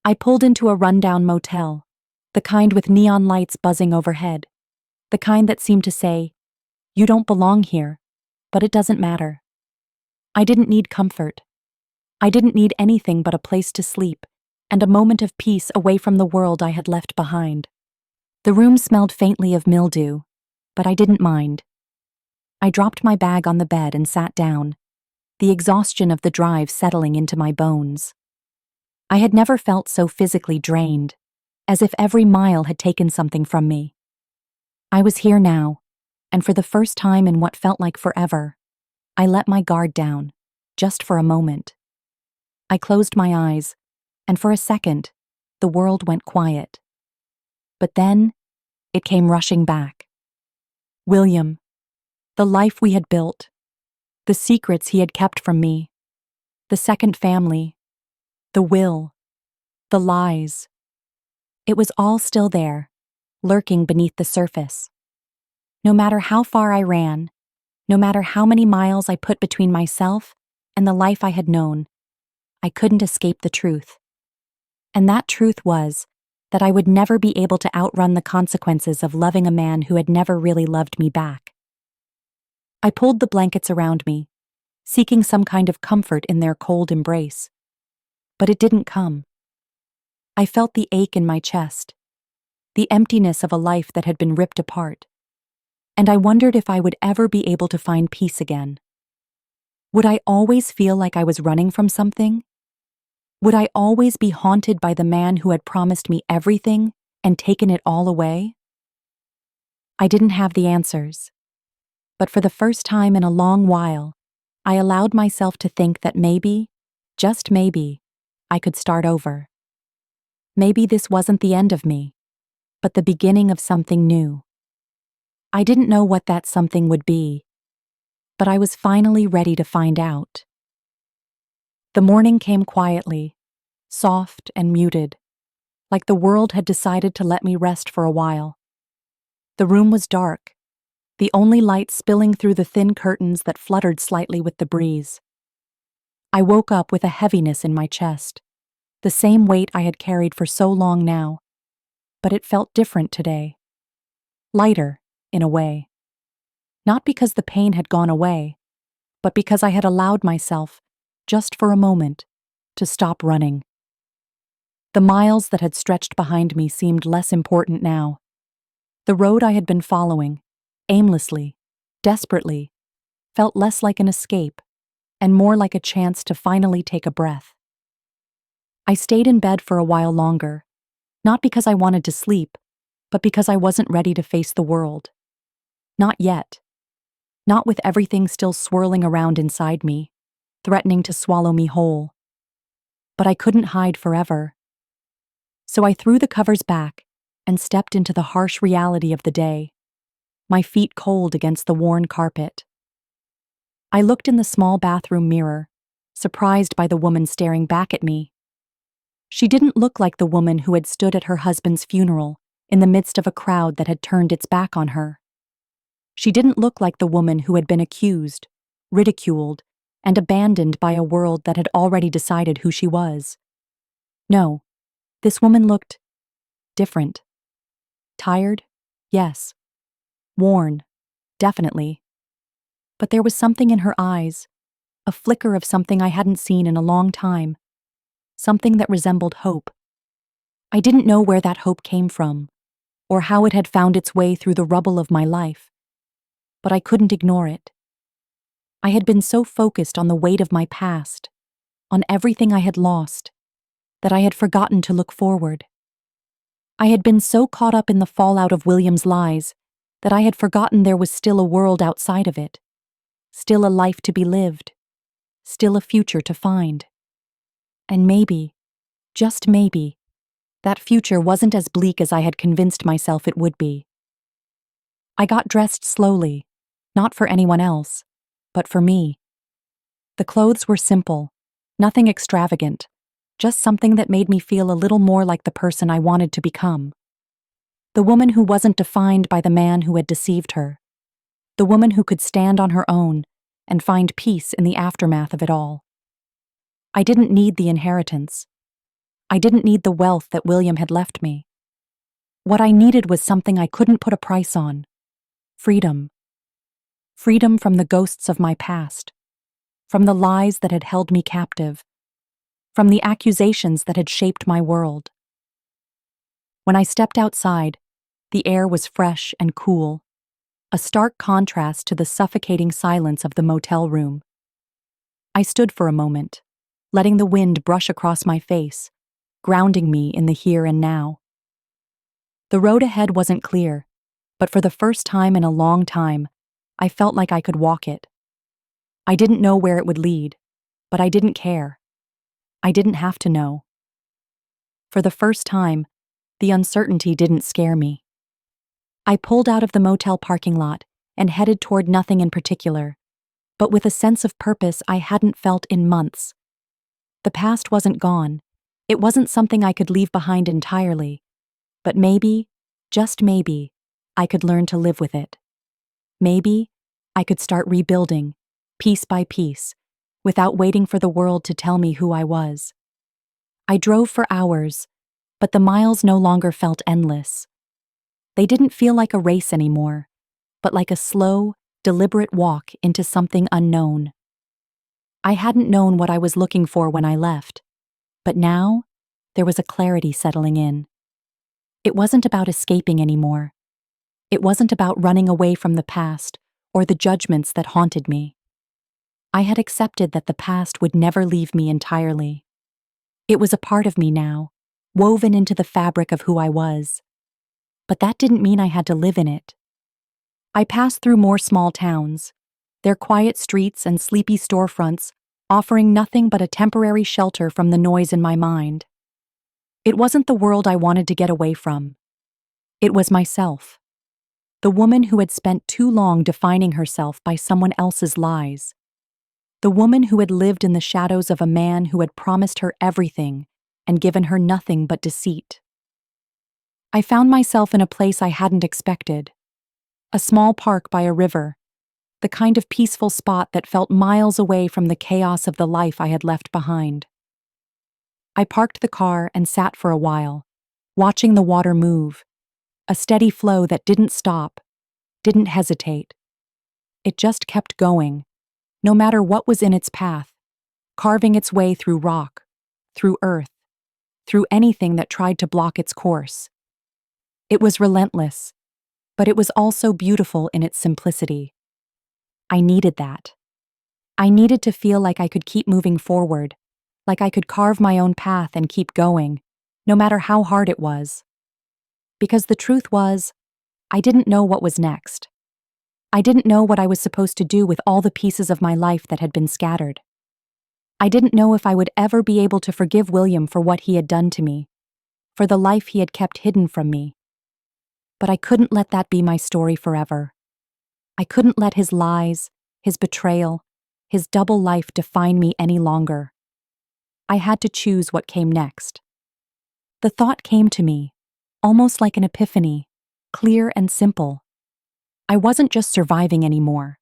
I pulled into a rundown motel, the kind with neon lights buzzing overhead, the kind that seemed to say, "You don't belong here, but it doesn't matter." I didn't need comfort. I didn't need anything but a place to sleep and a moment of peace away from the world I had left behind. The room smelled faintly of mildew, but I didn't mind. I dropped my bag on the bed and sat down, the exhaustion of the drive settling into my bones. I had never felt so physically drained, as if every mile had taken something from me. I was here now, and for the first time in what felt like forever, I let my guard down, just for a moment. I closed my eyes, and for a second, the world went quiet. But then, it came rushing back. William, the life we had built, the secrets he had kept from me, the second family, the will, the lies. It was all still there, lurking beneath the surface. No matter how far I ran, no matter how many miles I put between myself and the life I had known, I couldn't escape the truth. And that truth was that I would never be able to outrun the consequences of loving a man who had never really loved me back. I pulled the blankets around me, seeking some kind of comfort in their cold embrace. But it didn't come. I felt the ache in my chest, the emptiness of a life that had been ripped apart, and I wondered if I would ever be able to find peace again. Would I always feel like I was running from something? Would I always be haunted by the man who had promised me everything and taken it all away? I didn't have the answers, but for the first time in a long while, I allowed myself to think that maybe, just maybe, I could start over. Maybe this wasn't the end of me, but the beginning of something new. I didn't know what that something would be, but I was finally ready to find out. The morning came quietly, soft and muted, like the world had decided to let me rest for a while. The room was dark, the only light spilling through the thin curtains that fluttered slightly with the breeze. I woke up with a heaviness in my chest, the same weight I had carried for so long now, but it felt different today. Lighter, in a way. Not because the pain had gone away, but because I had allowed myself, just for a moment, to stop running. The miles that had stretched behind me seemed less important now. The road I had been following, aimlessly, desperately, felt less like an escape and more like a chance to finally take a breath. I stayed in bed for a while longer, not because I wanted to sleep, but because I wasn't ready to face the world. Not yet. Not with everything still swirling around inside me, threatening to swallow me whole. But I couldn't hide forever. So I threw the covers back and stepped into the harsh reality of the day, my feet cold against the worn carpet. I looked in the small bathroom mirror, surprised by the woman staring back at me. She didn't look like the woman who had stood at her husband's funeral in the midst of a crowd that had turned its back on her. She didn't look like the woman who had been accused, ridiculed, and abandoned by a world that had already decided who she was. No, this woman looked different. Tired? Yes. Worn? Definitely. But there was something in her eyes, a flicker of something I hadn't seen in a long time, something that resembled hope. I didn't know where that hope came from, or how it had found its way through the rubble of my life, but I couldn't ignore it. I had been so focused on the weight of my past, on everything I had lost, that I had forgotten to look forward. I had been so caught up in the fallout of William's lies that I had forgotten there was still a world outside of it, still a life to be lived, still a future to find. And maybe, just maybe, that future wasn't as bleak as I had convinced myself it would be. I got dressed slowly, not for anyone else, but for me. The clothes were simple, nothing extravagant, just something that made me feel a little more like the person I wanted to become. The woman who wasn't defined by the man who had deceived her. The woman who could stand on her own and find peace in the aftermath of it all. I didn't need the inheritance. I didn't need the wealth that William had left me. What I needed was something I couldn't put a price on. Freedom. Freedom from the ghosts of my past, from the lies that had held me captive, from the accusations that had shaped my world. When I stepped outside, the air was fresh and cool, a stark contrast to the suffocating silence of the motel room. I stood for a moment, letting the wind brush across my face, grounding me in the here and now. The road ahead wasn't clear, but for the first time in a long time, I felt like I could walk it. I didn't know where it would lead, but I didn't care. I didn't have to know. For the first time, the uncertainty didn't scare me. I pulled out of the motel parking lot and headed toward nothing in particular, but with a sense of purpose I hadn't felt in months. The past wasn't gone. It wasn't something I could leave behind entirely, but maybe, just maybe, I could learn to live with it. Maybe I could start rebuilding, piece by piece, without waiting for the world to tell me who I was. I drove for hours, but the miles no longer felt endless. They didn't feel like a race anymore, but like a slow, deliberate walk into something unknown. I hadn't known what I was looking for when I left, but now there was a clarity settling in. It wasn't about escaping anymore. It wasn't about running away from the past or the judgments that haunted me. I had accepted that the past would never leave me entirely. It was a part of me now, woven into the fabric of who I was. But that didn't mean I had to live in it. I passed through more small towns, their quiet streets and sleepy storefronts offering nothing but a temporary shelter from the noise in my mind. It wasn't the world I wanted to get away from. It was myself. The woman who had spent too long defining herself by someone else's lies. The woman who had lived in the shadows of a man who had promised her everything and given her nothing but deceit. I found myself in a place I hadn't expected. A small park by a river, the kind of peaceful spot that felt miles away from the chaos of the life I had left behind. I parked the car and sat for a while, watching the water move, a steady flow that didn't stop, didn't hesitate. It just kept going, no matter what was in its path, carving its way through rock, through earth, through anything that tried to block its course. It was relentless, but it was also beautiful in its simplicity. I needed that. I needed to feel like I could keep moving forward, like I could carve my own path and keep going, no matter how hard it was. Because the truth was, I didn't know what was next. I didn't know what I was supposed to do with all the pieces of my life that had been scattered. I didn't know if I would ever be able to forgive William for what he had done to me, for the life he had kept hidden from me. But I couldn't let that be my story forever. I couldn't let his lies, his betrayal, his double life define me any longer. I had to choose what came next. The thought came to me, almost like an epiphany, clear and simple. I wasn't just surviving anymore.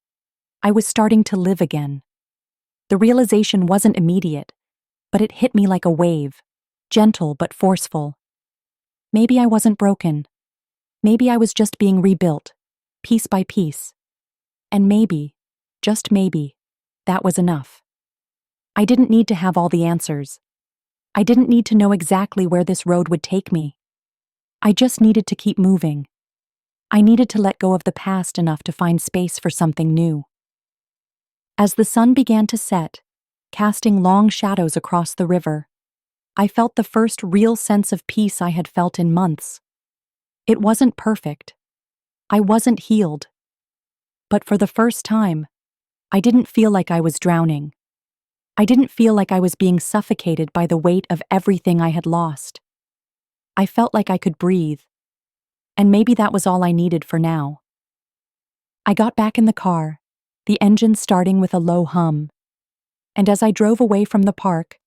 I was starting to live again. The realization wasn't immediate, but it hit me like a wave, gentle but forceful. Maybe I wasn't broken. Maybe I was just being rebuilt, piece by piece. And maybe, just maybe, that was enough. I didn't need to have all the answers. I didn't need to know exactly where this road would take me. I just needed to keep moving. I needed to let go of the past enough to find space for something new. As the sun began to set, casting long shadows across the river, I felt the first real sense of peace I had felt in months. It wasn't perfect. I wasn't healed. But for the first time, I didn't feel like I was drowning. I didn't feel like I was being suffocated by the weight of everything I had lost. I felt like I could breathe. And maybe that was all I needed for now. I got back in the car, the engine starting with a low hum. And as I drove away from the park,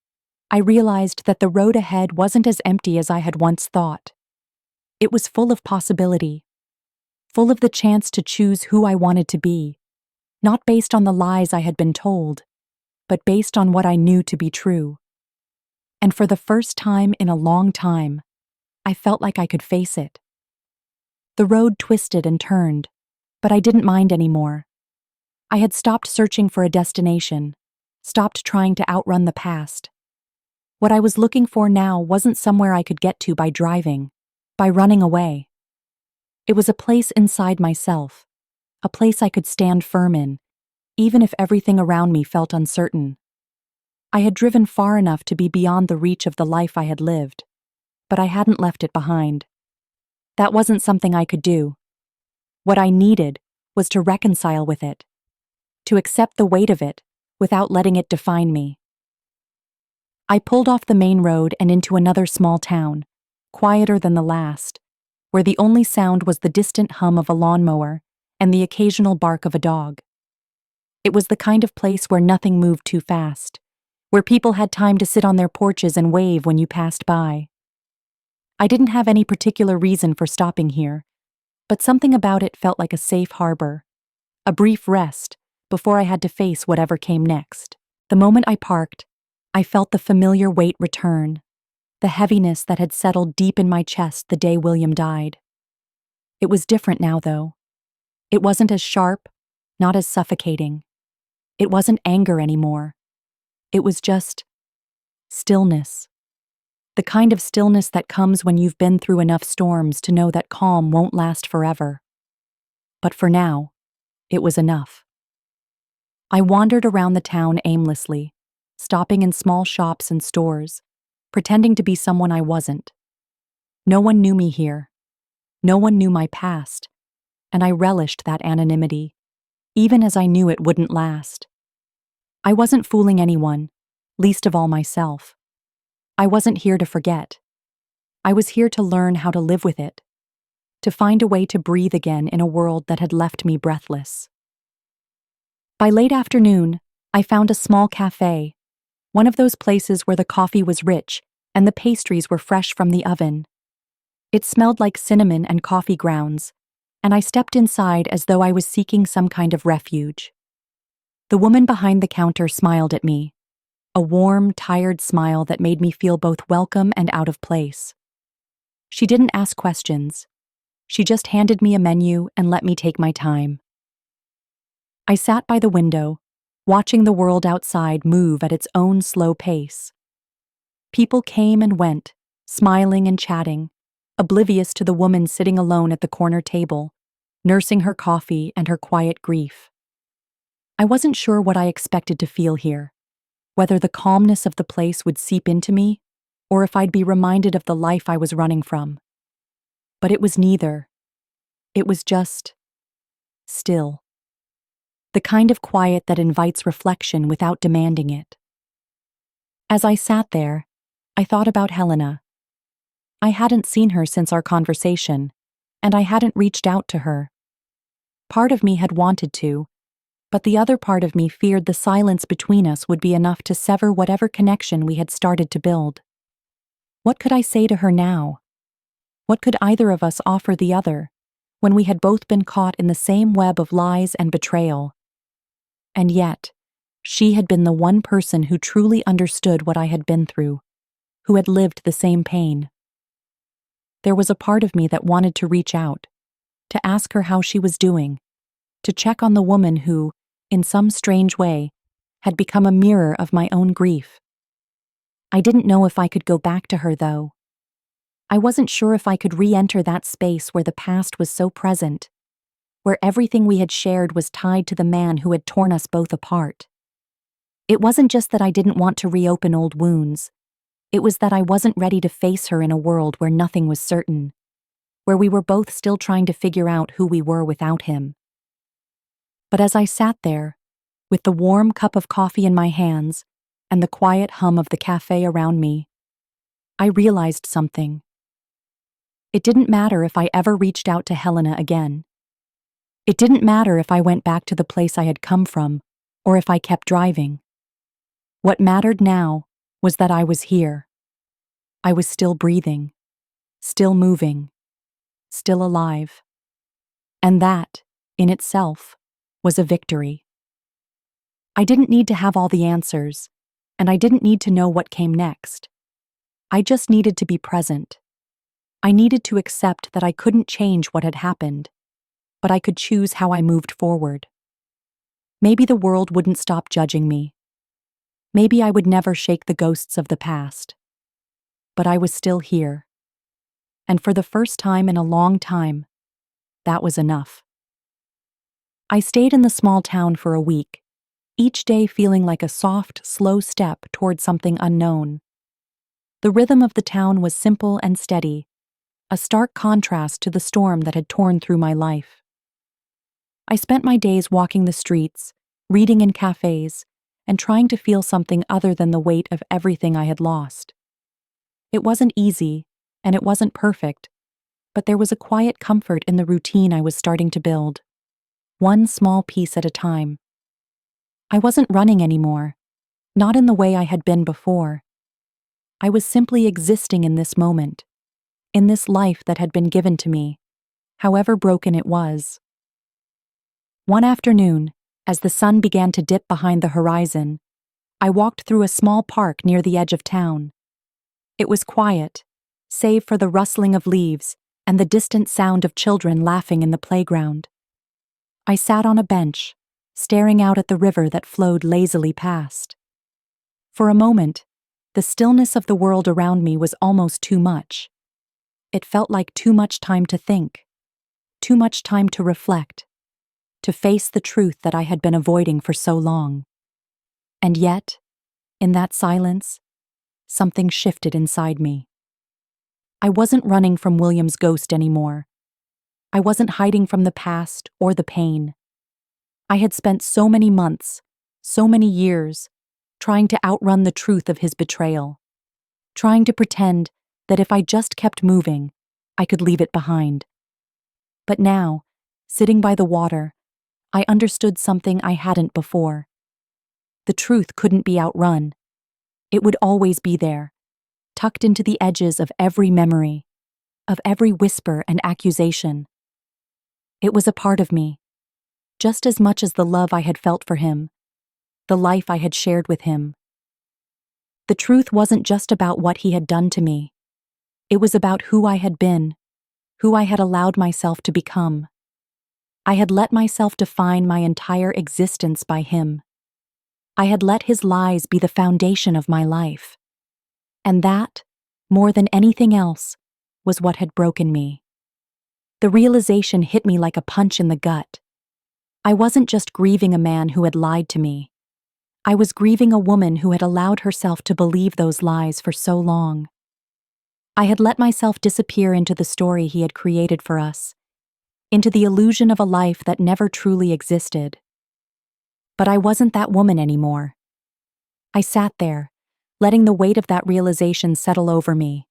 I realized that the road ahead wasn't as empty as I had once thought. It was full of possibility, full of the chance to choose who I wanted to be, not based on the lies I had been told, but based on what I knew to be true. And for the first time in a long time, I felt like I could face it. The road twisted and turned, but I didn't mind anymore. I had stopped searching for a destination, stopped trying to outrun the past. What I was looking for now wasn't somewhere I could get to by driving, by running away. It was a place inside myself, a place I could stand firm in, even if everything around me felt uncertain. I had driven far enough to be beyond the reach of the life I had lived, but I hadn't left it behind. That wasn't something I could do. What I needed was to reconcile with it, to accept the weight of it without letting it define me. I pulled off the main road and into another small town, quieter than the last, where the only sound was the distant hum of a lawnmower and the occasional bark of a dog. It was the kind of place where nothing moved too fast, where people had time to sit on their porches and wave when you passed by. I didn't have any particular reason for stopping here, but something about it felt like a safe harbor, a brief rest before I had to face whatever came next. The moment I parked, I felt the familiar weight return, the heaviness that had settled deep in my chest the day William died. It was different now, though. It wasn't as sharp, not as suffocating. It wasn't anger anymore. It was just stillness. The kind of stillness that comes when you've been through enough storms to know that calm won't last forever. But for now, it was enough. I wandered around the town aimlessly, stopping in small shops and stores, pretending to be someone I wasn't. No one knew me here. No one knew my past, and I relished that anonymity, even as I knew it wouldn't last. I wasn't fooling anyone, least of all myself. I wasn't here to forget. I was here to learn how to live with it, to find a way to breathe again in a world that had left me breathless. By late afternoon, I found a small cafe, one of those places where the coffee was rich and the pastries were fresh from the oven. It smelled like cinnamon and coffee grounds, and I stepped inside as though I was seeking some kind of refuge. The woman behind the counter smiled at me, a warm, tired smile that made me feel both welcome and out of place. She didn't ask questions. She just handed me a menu and let me take my time. I sat by the window, watching the world outside move at its own slow pace. People came and went, smiling and chatting, oblivious to the woman sitting alone at the corner table, nursing her coffee and her quiet grief. I wasn't sure what I expected to feel here, whether the calmness of the place would seep into me, or if I'd be reminded of the life I was running from. But it was neither. It was just still. The kind of quiet that invites reflection without demanding it. As I sat there, I thought about Helena. I hadn't seen her since our conversation, and I hadn't reached out to her. Part of me had wanted to, but the other part of me feared the silence between us would be enough to sever whatever connection we had started to build. What could I say to her now? What could either of us offer the other, when we had both been caught in the same web of lies and betrayal? And yet, she had been the one person who truly understood what I had been through, who had lived the same pain. There was a part of me that wanted to reach out, to ask her how she was doing, to check on the woman who, in some strange way, had become a mirror of my own grief. I didn't know if I could go back to her, though. I wasn't sure if I could re-enter that space where the past was so present, where everything we had shared was tied to the man who had torn us both apart. It wasn't just that I didn't want to reopen old wounds. It was that I wasn't ready to face her in a world where nothing was certain, where we were both still trying to figure out who we were without him. But as I sat there, with the warm cup of coffee in my hands and the quiet hum of the cafe around me, I realized something. It didn't matter if I ever reached out to Helena again. It didn't matter if I went back to the place I had come from, or if I kept driving. What mattered now was that I was here. I was still breathing, still moving, still alive. And that, in itself, was a victory. I didn't need to have all the answers, and I didn't need to know what came next. I just needed to be present. I needed to accept that I couldn't change what had happened, but I could choose how I moved forward. Maybe the world wouldn't stop judging me. Maybe I would never shake the ghosts of the past. But I was still here. And for the first time in a long time, that was enough. I stayed in the small town for a week, each day feeling like a soft, slow step toward something unknown. The rhythm of the town was simple and steady, a stark contrast to the storm that had torn through my life. I spent my days walking the streets, reading in cafes, and trying to feel something other than the weight of everything I had lost. It wasn't easy, and it wasn't perfect, but there was a quiet comfort in the routine I was starting to build, one small piece at a time. I wasn't running anymore, not in the way I had been before. I was simply existing in this moment, in this life that had been given to me, however broken it was. One afternoon, as the sun began to dip behind the horizon, I walked through a small park near the edge of town. It was quiet, save for the rustling of leaves and the distant sound of children laughing in the playground. I sat on a bench, staring out at the river that flowed lazily past. For a moment, the stillness of the world around me was almost too much. It felt like too much time to think, too much time to reflect, to face the truth that I had been avoiding for so long. And yet, in that silence, something shifted inside me. I wasn't running from William's ghost anymore. I wasn't hiding from the past or the pain. I had spent so many months, so many years, trying to outrun the truth of his betrayal, trying to pretend that if I just kept moving, I could leave it behind. But now, sitting by the water, I understood something I hadn't before. The truth couldn't be outrun. It would always be there, tucked into the edges of every memory, of every whisper and accusation. It was a part of me, just as much as the love I had felt for him, the life I had shared with him. The truth wasn't just about what he had done to me. It was about who I had been, who I had allowed myself to become. I had let myself define my entire existence by him. I had let his lies be the foundation of my life. And that, more than anything else, was what had broken me. The realization hit me like a punch in the gut. I wasn't just grieving a man who had lied to me. I was grieving a woman who had allowed herself to believe those lies for so long. I had let myself disappear into the story he had created for us, into the illusion of a life that never truly existed. But I wasn't that woman anymore. I sat there, letting the weight of that realization settle over me.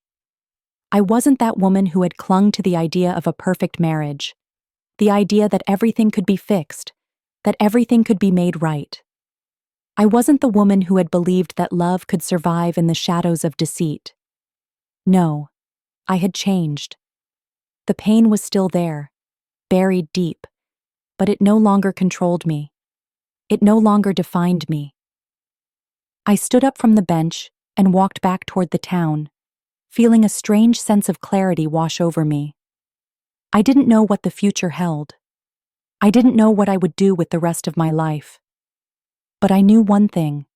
I wasn't that woman who had clung to the idea of a perfect marriage, the idea that everything could be fixed, that everything could be made right. I wasn't the woman who had believed that love could survive in the shadows of deceit. No, I had changed. The pain was still there, buried deep, but it no longer controlled me. It no longer defined me. I stood up from the bench and walked back toward the town, feeling a strange sense of clarity wash over me. I didn't know what the future held. I didn't know what I would do with the rest of my life. But I knew one thing.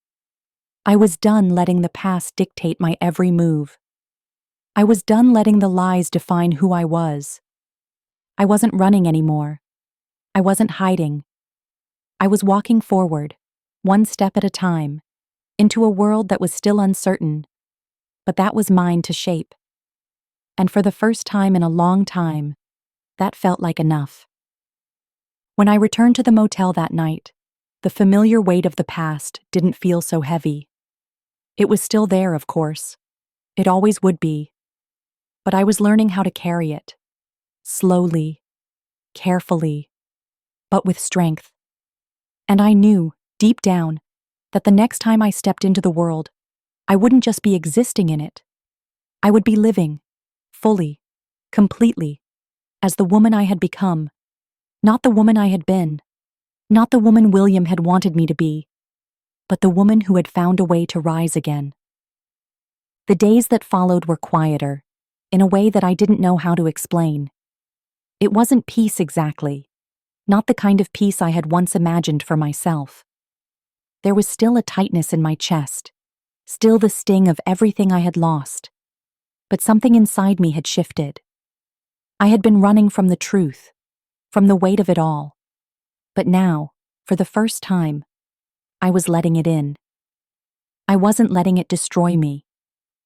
I was done letting the past dictate my every move. I was done letting the lies define who I was. I wasn't running anymore. I wasn't hiding. I was walking forward, one step at a time, into a world that was still uncertain, but that was mine to shape. And for the first time in a long time, that felt like enough. When I returned to the motel that night, the familiar weight of the past didn't feel so heavy. It was still there, of course. It always would be. But I was learning how to carry it. Slowly, carefully, but with strength. And I knew, deep down, that the next time I stepped into the world, I wouldn't just be existing in it. I would be living, fully, completely, as the woman I had become, not the woman I had been, not the woman William had wanted me to be, but the woman who had found a way to rise again. The days that followed were quieter, in a way that I didn't know how to explain. It wasn't peace exactly, not the kind of peace I had once imagined for myself. There was still a tightness in my chest, still the sting of everything I had lost. But something inside me had shifted. I had been running from the truth, from the weight of it all. But now, for the first time, I was letting it in. I wasn't letting it destroy me.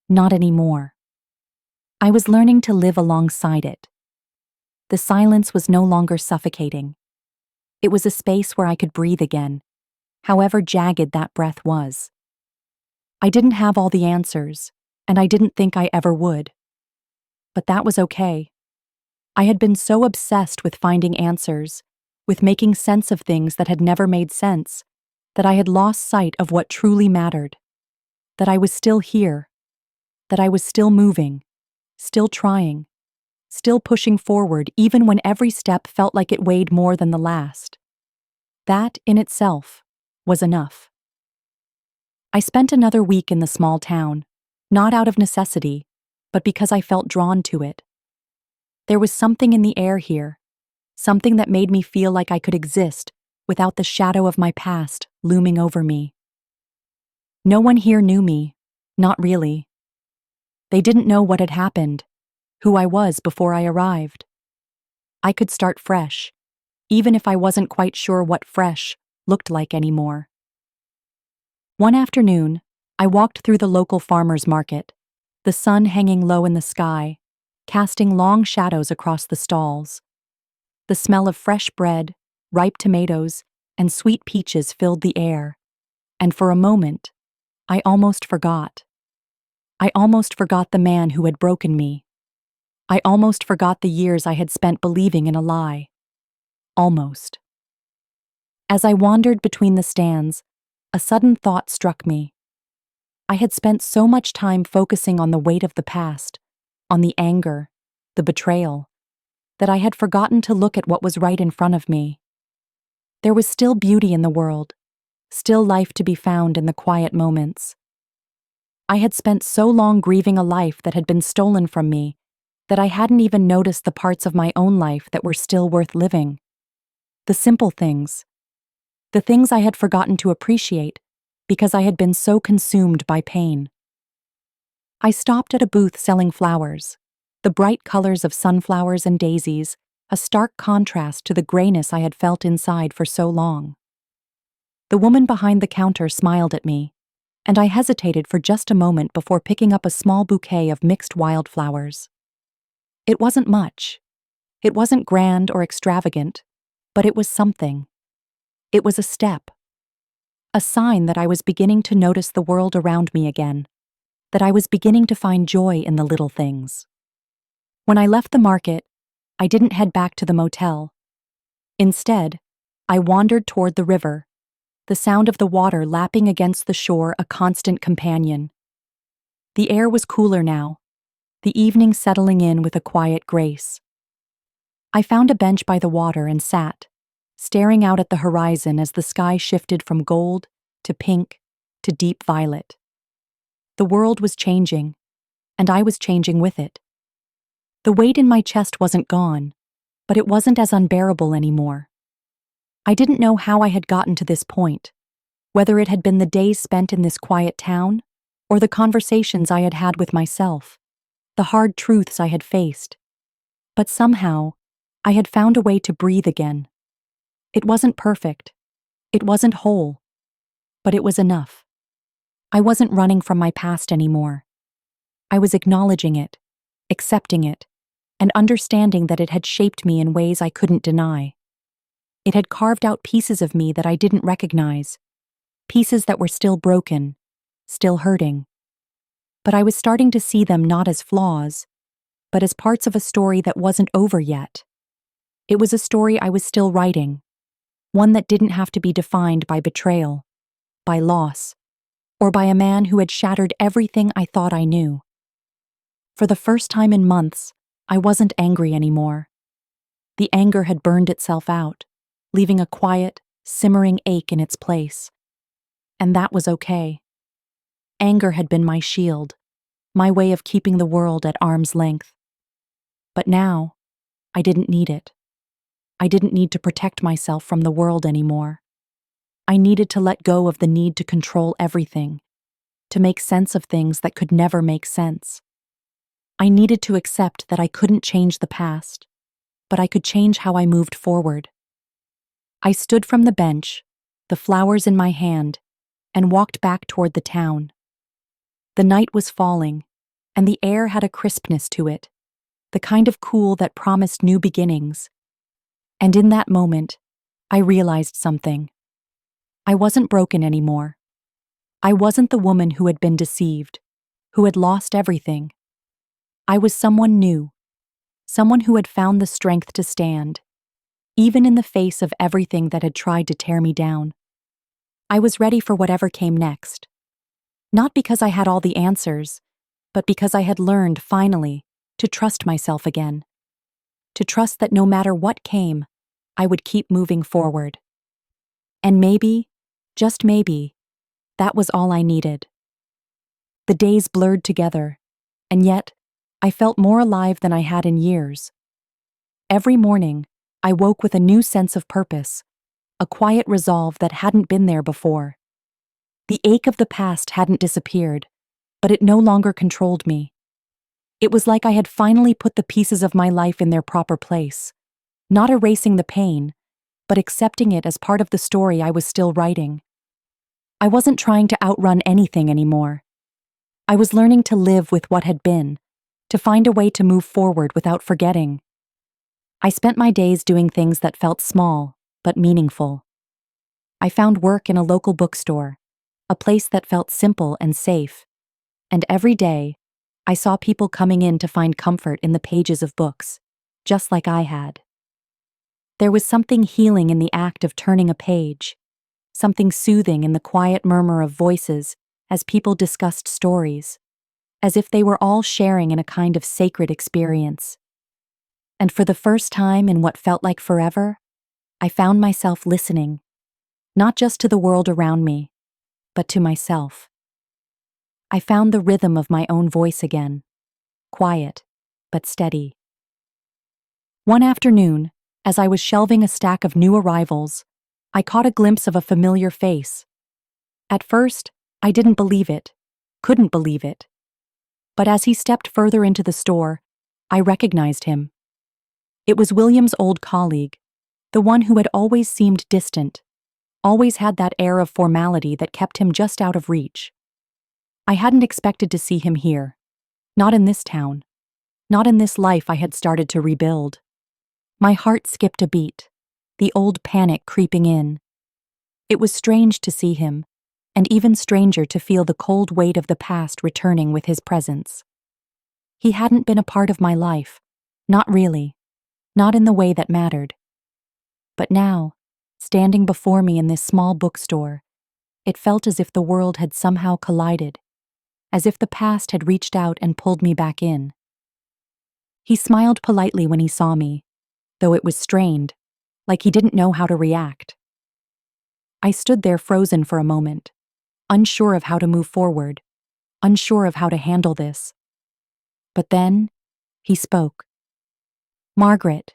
Not anymore. I was learning to live alongside it. The silence was no longer suffocating. It was a space where I could breathe again, however jagged that breath was. I didn't have all the answers, and I didn't think I ever would. But that was okay. I had been so obsessed with finding answers, with making sense of things that had never made sense, that I had lost sight of what truly mattered. That I was still here. That I was still moving, still trying, still pushing forward even when every step felt like it weighed more than the last. That, in itself, was enough. I spent another week in the small town, not out of necessity, but because I felt drawn to it. There was something in the air here, something that made me feel like I could exist without the shadow of my past looming over me. No one here knew me, not really. They didn't know what had happened, who I was before I arrived. I could start fresh, even if I wasn't quite sure what fresh looked like anymore. One afternoon, I walked through the local farmer's market, the sun hanging low in the sky, casting long shadows across the stalls. The smell of fresh bread, ripe tomatoes, and sweet peaches filled the air, and for a moment, I almost forgot. I almost forgot the man who had broken me. I almost forgot the years I had spent believing in a lie. Almost. As I wandered between the stands, a sudden thought struck me. I had spent so much time focusing on the weight of the past, on the anger, the betrayal, that I had forgotten to look at what was right in front of me. There was still beauty in the world, still life to be found in the quiet moments. I had spent so long grieving a life that had been stolen from me that I hadn't even noticed the parts of my own life that were still worth living. The simple things. The things I had forgotten to appreciate because I had been so consumed by pain. I stopped at a booth selling flowers, the bright colors of sunflowers and daisies, a stark contrast to the grayness I had felt inside for so long. The woman behind the counter smiled at me, and I hesitated for just a moment before picking up a small bouquet of mixed wildflowers. It wasn't much. It wasn't grand or extravagant, but it was something. It was a step. A sign that I was beginning to notice the world around me again, that I was beginning to find joy in the little things. When I left the market, I didn't head back to the motel. Instead, I wandered toward the river, the sound of the water lapping against the shore a constant companion. The air was cooler now, the evening settling in with a quiet grace. I found a bench by the water and sat, staring out at the horizon as the sky shifted from gold to pink to deep violet. The world was changing, and I was changing with it. The weight in my chest wasn't gone, but it wasn't as unbearable anymore. I didn't know how I had gotten to this point, whether it had been the days spent in this quiet town, or the conversations I had had with myself, the hard truths I had faced. But somehow, I had found a way to breathe again. It wasn't perfect. It wasn't whole. But it was enough. I wasn't running from my past anymore. I was acknowledging it, accepting it, and understanding that it had shaped me in ways I couldn't deny. It had carved out pieces of me that I didn't recognize, pieces that were still broken, still hurting. But I was starting to see them not as flaws, but as parts of a story that wasn't over yet. It was a story I was still writing, one that didn't have to be defined by betrayal, by loss, or by a man who had shattered everything I thought I knew. For the first time in months, I wasn't angry anymore. The anger had burned itself out, leaving a quiet, simmering ache in its place. And that was okay. Anger had been my shield, my way of keeping the world at arm's length. But now, I didn't need it. I didn't need to protect myself from the world anymore. I needed to let go of the need to control everything, to make sense of things that could never make sense. I needed to accept that I couldn't change the past, but I could change how I moved forward. I stood from the bench, the flowers in my hand, and walked back toward the town. The night was falling, and the air had a crispness to it, the kind of cool that promised new beginnings. And in that moment, I realized something. I wasn't broken anymore. I wasn't the woman who had been deceived, who had lost everything. I was someone new, someone who had found the strength to stand, even in the face of everything that had tried to tear me down. I was ready for whatever came next. Not because I had all the answers, but because I had learned, finally, to trust myself again. To trust that no matter what came, I would keep moving forward. And maybe, just maybe, that was all I needed. The days blurred together, and yet, I felt more alive than I had in years. Every morning, I woke with a new sense of purpose, a quiet resolve that hadn't been there before. The ache of the past hadn't disappeared, but it no longer controlled me. It was like I had finally put the pieces of my life in their proper place, not erasing the pain, but accepting it as part of the story I was still writing. I wasn't trying to outrun anything anymore. I was learning to live with what had been, to find a way to move forward without forgetting. I spent my days doing things that felt small, but meaningful. I found work in a local bookstore, a place that felt simple and safe, and every day, I saw people coming in to find comfort in the pages of books, just like I had. There was something healing in the act of turning a page, something soothing in the quiet murmur of voices as people discussed stories, as if they were all sharing in a kind of sacred experience. And for the first time in what felt like forever, I found myself listening, not just to the world around me, but to myself. I found the rhythm of my own voice again, quiet, but steady. One afternoon, as I was shelving a stack of new arrivals, I caught a glimpse of a familiar face. At first, I didn't believe it, couldn't believe it. But as he stepped further into the store, I recognized him. It was William's old colleague, the one who had always seemed distant, always had that air of formality that kept him just out of reach. I hadn't expected to see him here, not in this town, not in this life I had started to rebuild. My heart skipped a beat, the old panic creeping in. It was strange to see him, and even stranger to feel the cold weight of the past returning with his presence. He hadn't been a part of my life, not really, not in the way that mattered. But now, standing before me in this small bookstore, it felt as if the world had somehow collided, as if the past had reached out and pulled me back in. He smiled politely when he saw me, though it was strained, like he didn't know how to react. I stood there frozen for a moment, unsure of how to move forward, unsure of how to handle this. But then, he spoke. "Margaret,"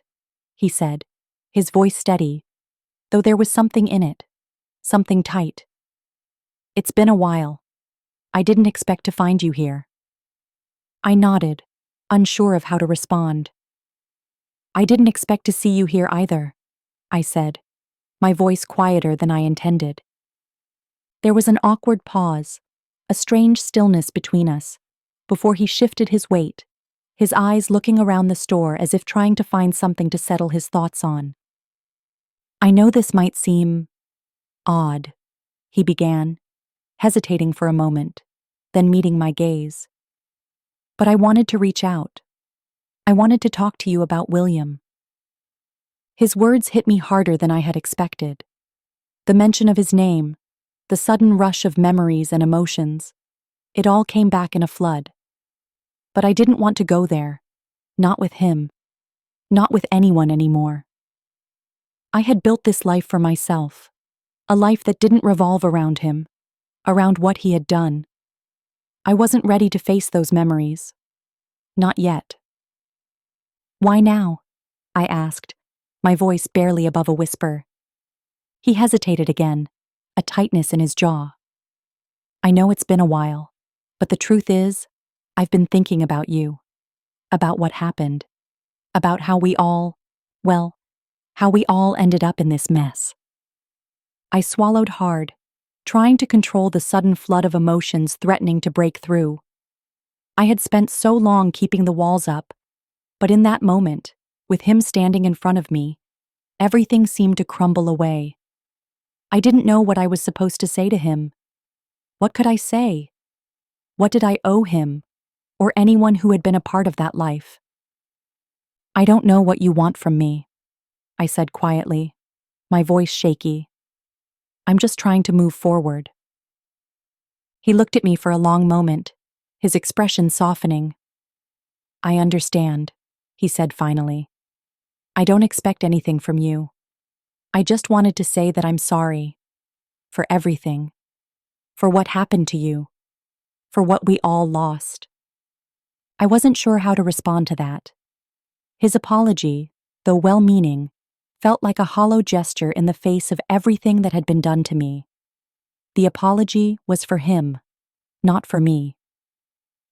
he said, his voice steady, though there was something in it, something tight. "It's been a while. I didn't expect to find you here." I nodded, unsure of how to respond. "I didn't expect to see you here either," I said, my voice quieter than I intended. There was an awkward pause, a strange stillness between us, before he shifted his weight, his eyes looking around the store as if trying to find something to settle his thoughts on. "I know this might seem odd," he began, hesitating for a moment, then meeting my gaze. "But I wanted to reach out. I wanted to talk to you about William." His words hit me harder than I had expected. The mention of his name, the sudden rush of memories and emotions, it all came back in a flood. But I didn't want to go there, not with him, not with anyone anymore. I had built this life for myself, a life that didn't revolve around him, around what he had done. I wasn't ready to face those memories. Not yet. "Why now?" I asked, my voice barely above a whisper. He hesitated again, a tightness in his jaw. "I know it's been a while, but the truth is, I've been thinking about you, about what happened, about how we all ended up in this mess." I swallowed hard, trying to control the sudden flood of emotions threatening to break through. I had spent so long keeping the walls up, but in that moment, with him standing in front of me, everything seemed to crumble away. I didn't know what I was supposed to say to him. What could I say? What did I owe him, or anyone who had been a part of that life? "I don't know what you want from me," I said quietly, my voice shaky. "I'm just trying to move forward." He looked at me for a long moment, his expression softening. "I understand," he said finally. "I don't expect anything from you. I just wanted to say that I'm sorry. For everything. For what happened to you. For what we all lost." I wasn't sure how to respond to that. His apology, though well-meaning, felt like a hollow gesture in the face of everything that had been done to me. The apology was for him, not for me.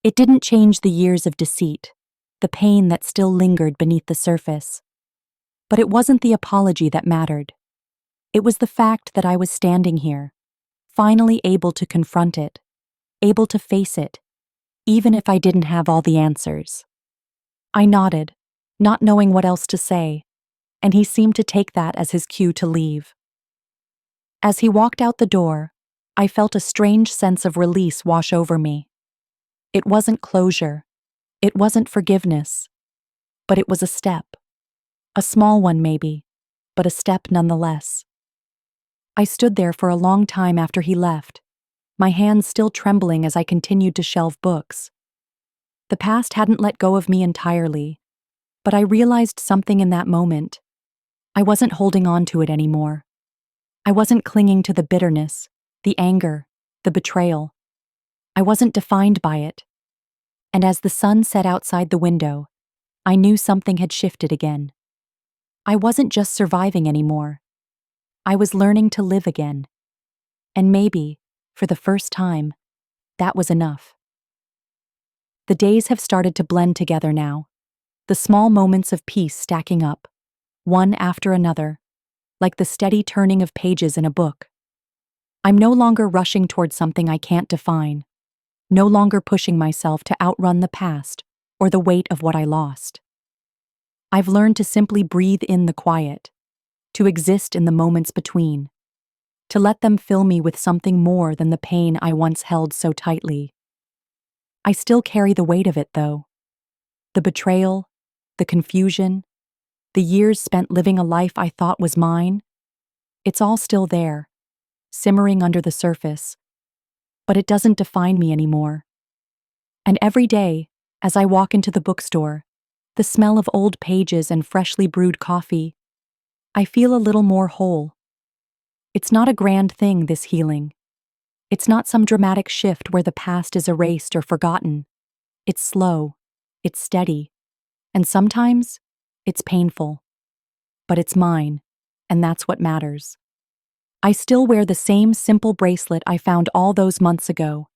It didn't change the years of deceit, the pain that still lingered beneath the surface. But it wasn't the apology that mattered. It was the fact that I was standing here, finally able to confront it, able to face it, even if I didn't have all the answers. I nodded, not knowing what else to say, and he seemed to take that as his cue to leave. As he walked out the door, I felt a strange sense of release wash over me. It wasn't closure, it wasn't forgiveness, but it was a step. A small one maybe, but a step nonetheless. I stood there for a long time after he left, my hands still trembling as I continued to shelve books. The past hadn't let go of me entirely, but I realized something in that moment. I wasn't holding on to it anymore. I wasn't clinging to the bitterness, the anger, the betrayal. I wasn't defined by it. And as the sun set outside the window, I knew something had shifted again. I wasn't just surviving anymore. I was learning to live again. And maybe, for the first time, that was enough. The days have started to blend together now, the small moments of peace stacking up, one after another, like the steady turning of pages in a book. I'm no longer rushing toward something I can't define, no longer pushing myself to outrun the past or the weight of what I lost. I've learned to simply breathe in the quiet, to exist in the moments between, to let them fill me with something more than the pain I once held so tightly. I still carry the weight of it, though. The betrayal, the confusion, the years spent living a life I thought was mine. It's all still there, simmering under the surface, but it doesn't define me anymore. And every day, as I walk into the bookstore, the smell of old pages and freshly brewed coffee, I feel a little more whole. It's not a grand thing, this healing. It's not some dramatic shift where the past is erased or forgotten. It's slow, it's steady, and sometimes it's painful. But it's mine, and that's what matters. I still wear the same simple bracelet I found all those months ago,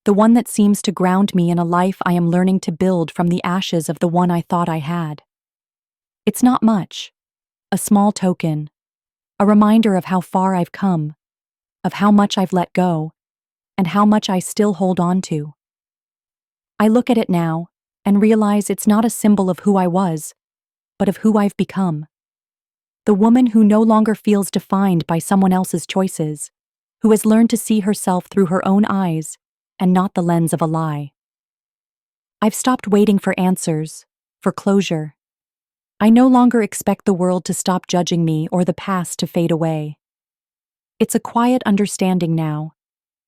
the one that seems to ground me in a life I am learning to build from the ashes of the one I thought I had. It's not much, a small token, a reminder of how far I've come, of how much I've let go, and how much I still hold on to. I look at it now and realize it's not a symbol of who I was, but of who I've become. The woman who no longer feels defined by someone else's choices, who has learned to see herself through her own eyes and not the lens of a lie. I've stopped waiting for answers, for closure. I no longer expect the world to stop judging me or the past to fade away. It's a quiet understanding now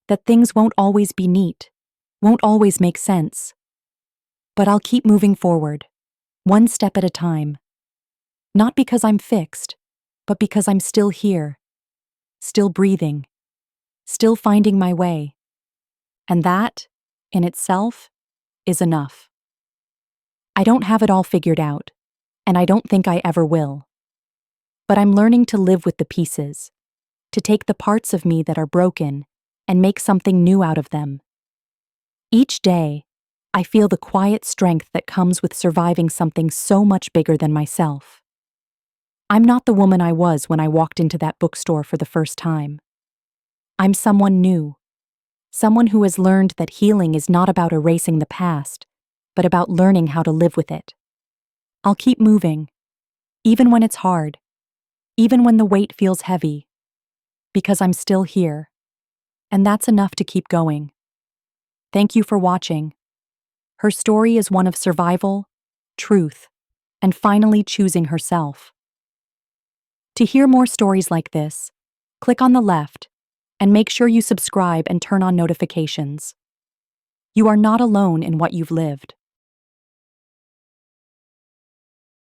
that things won't always be neat, won't always make sense. But I'll keep moving forward, one step at a time. Not because I'm fixed, but because I'm still here, still breathing, still finding my way. And that, in itself, is enough. I don't have it all figured out, and I don't think I ever will. But I'm learning to live with the pieces, to take the parts of me that are broken and make something new out of them. Each day, I feel the quiet strength that comes with surviving something so much bigger than myself. I'm not the woman I was when I walked into that bookstore for the first time. I'm someone new, someone who has learned that healing is not about erasing the past, but about learning how to live with it. I'll keep moving, even when it's hard, even when the weight feels heavy, because I'm still here, and that's enough to keep going. Thank you for watching. Her story is one of survival, truth, and finally choosing herself. To hear more stories like this, click on the left and make sure you subscribe and turn on notifications. You are not alone in what you've lived.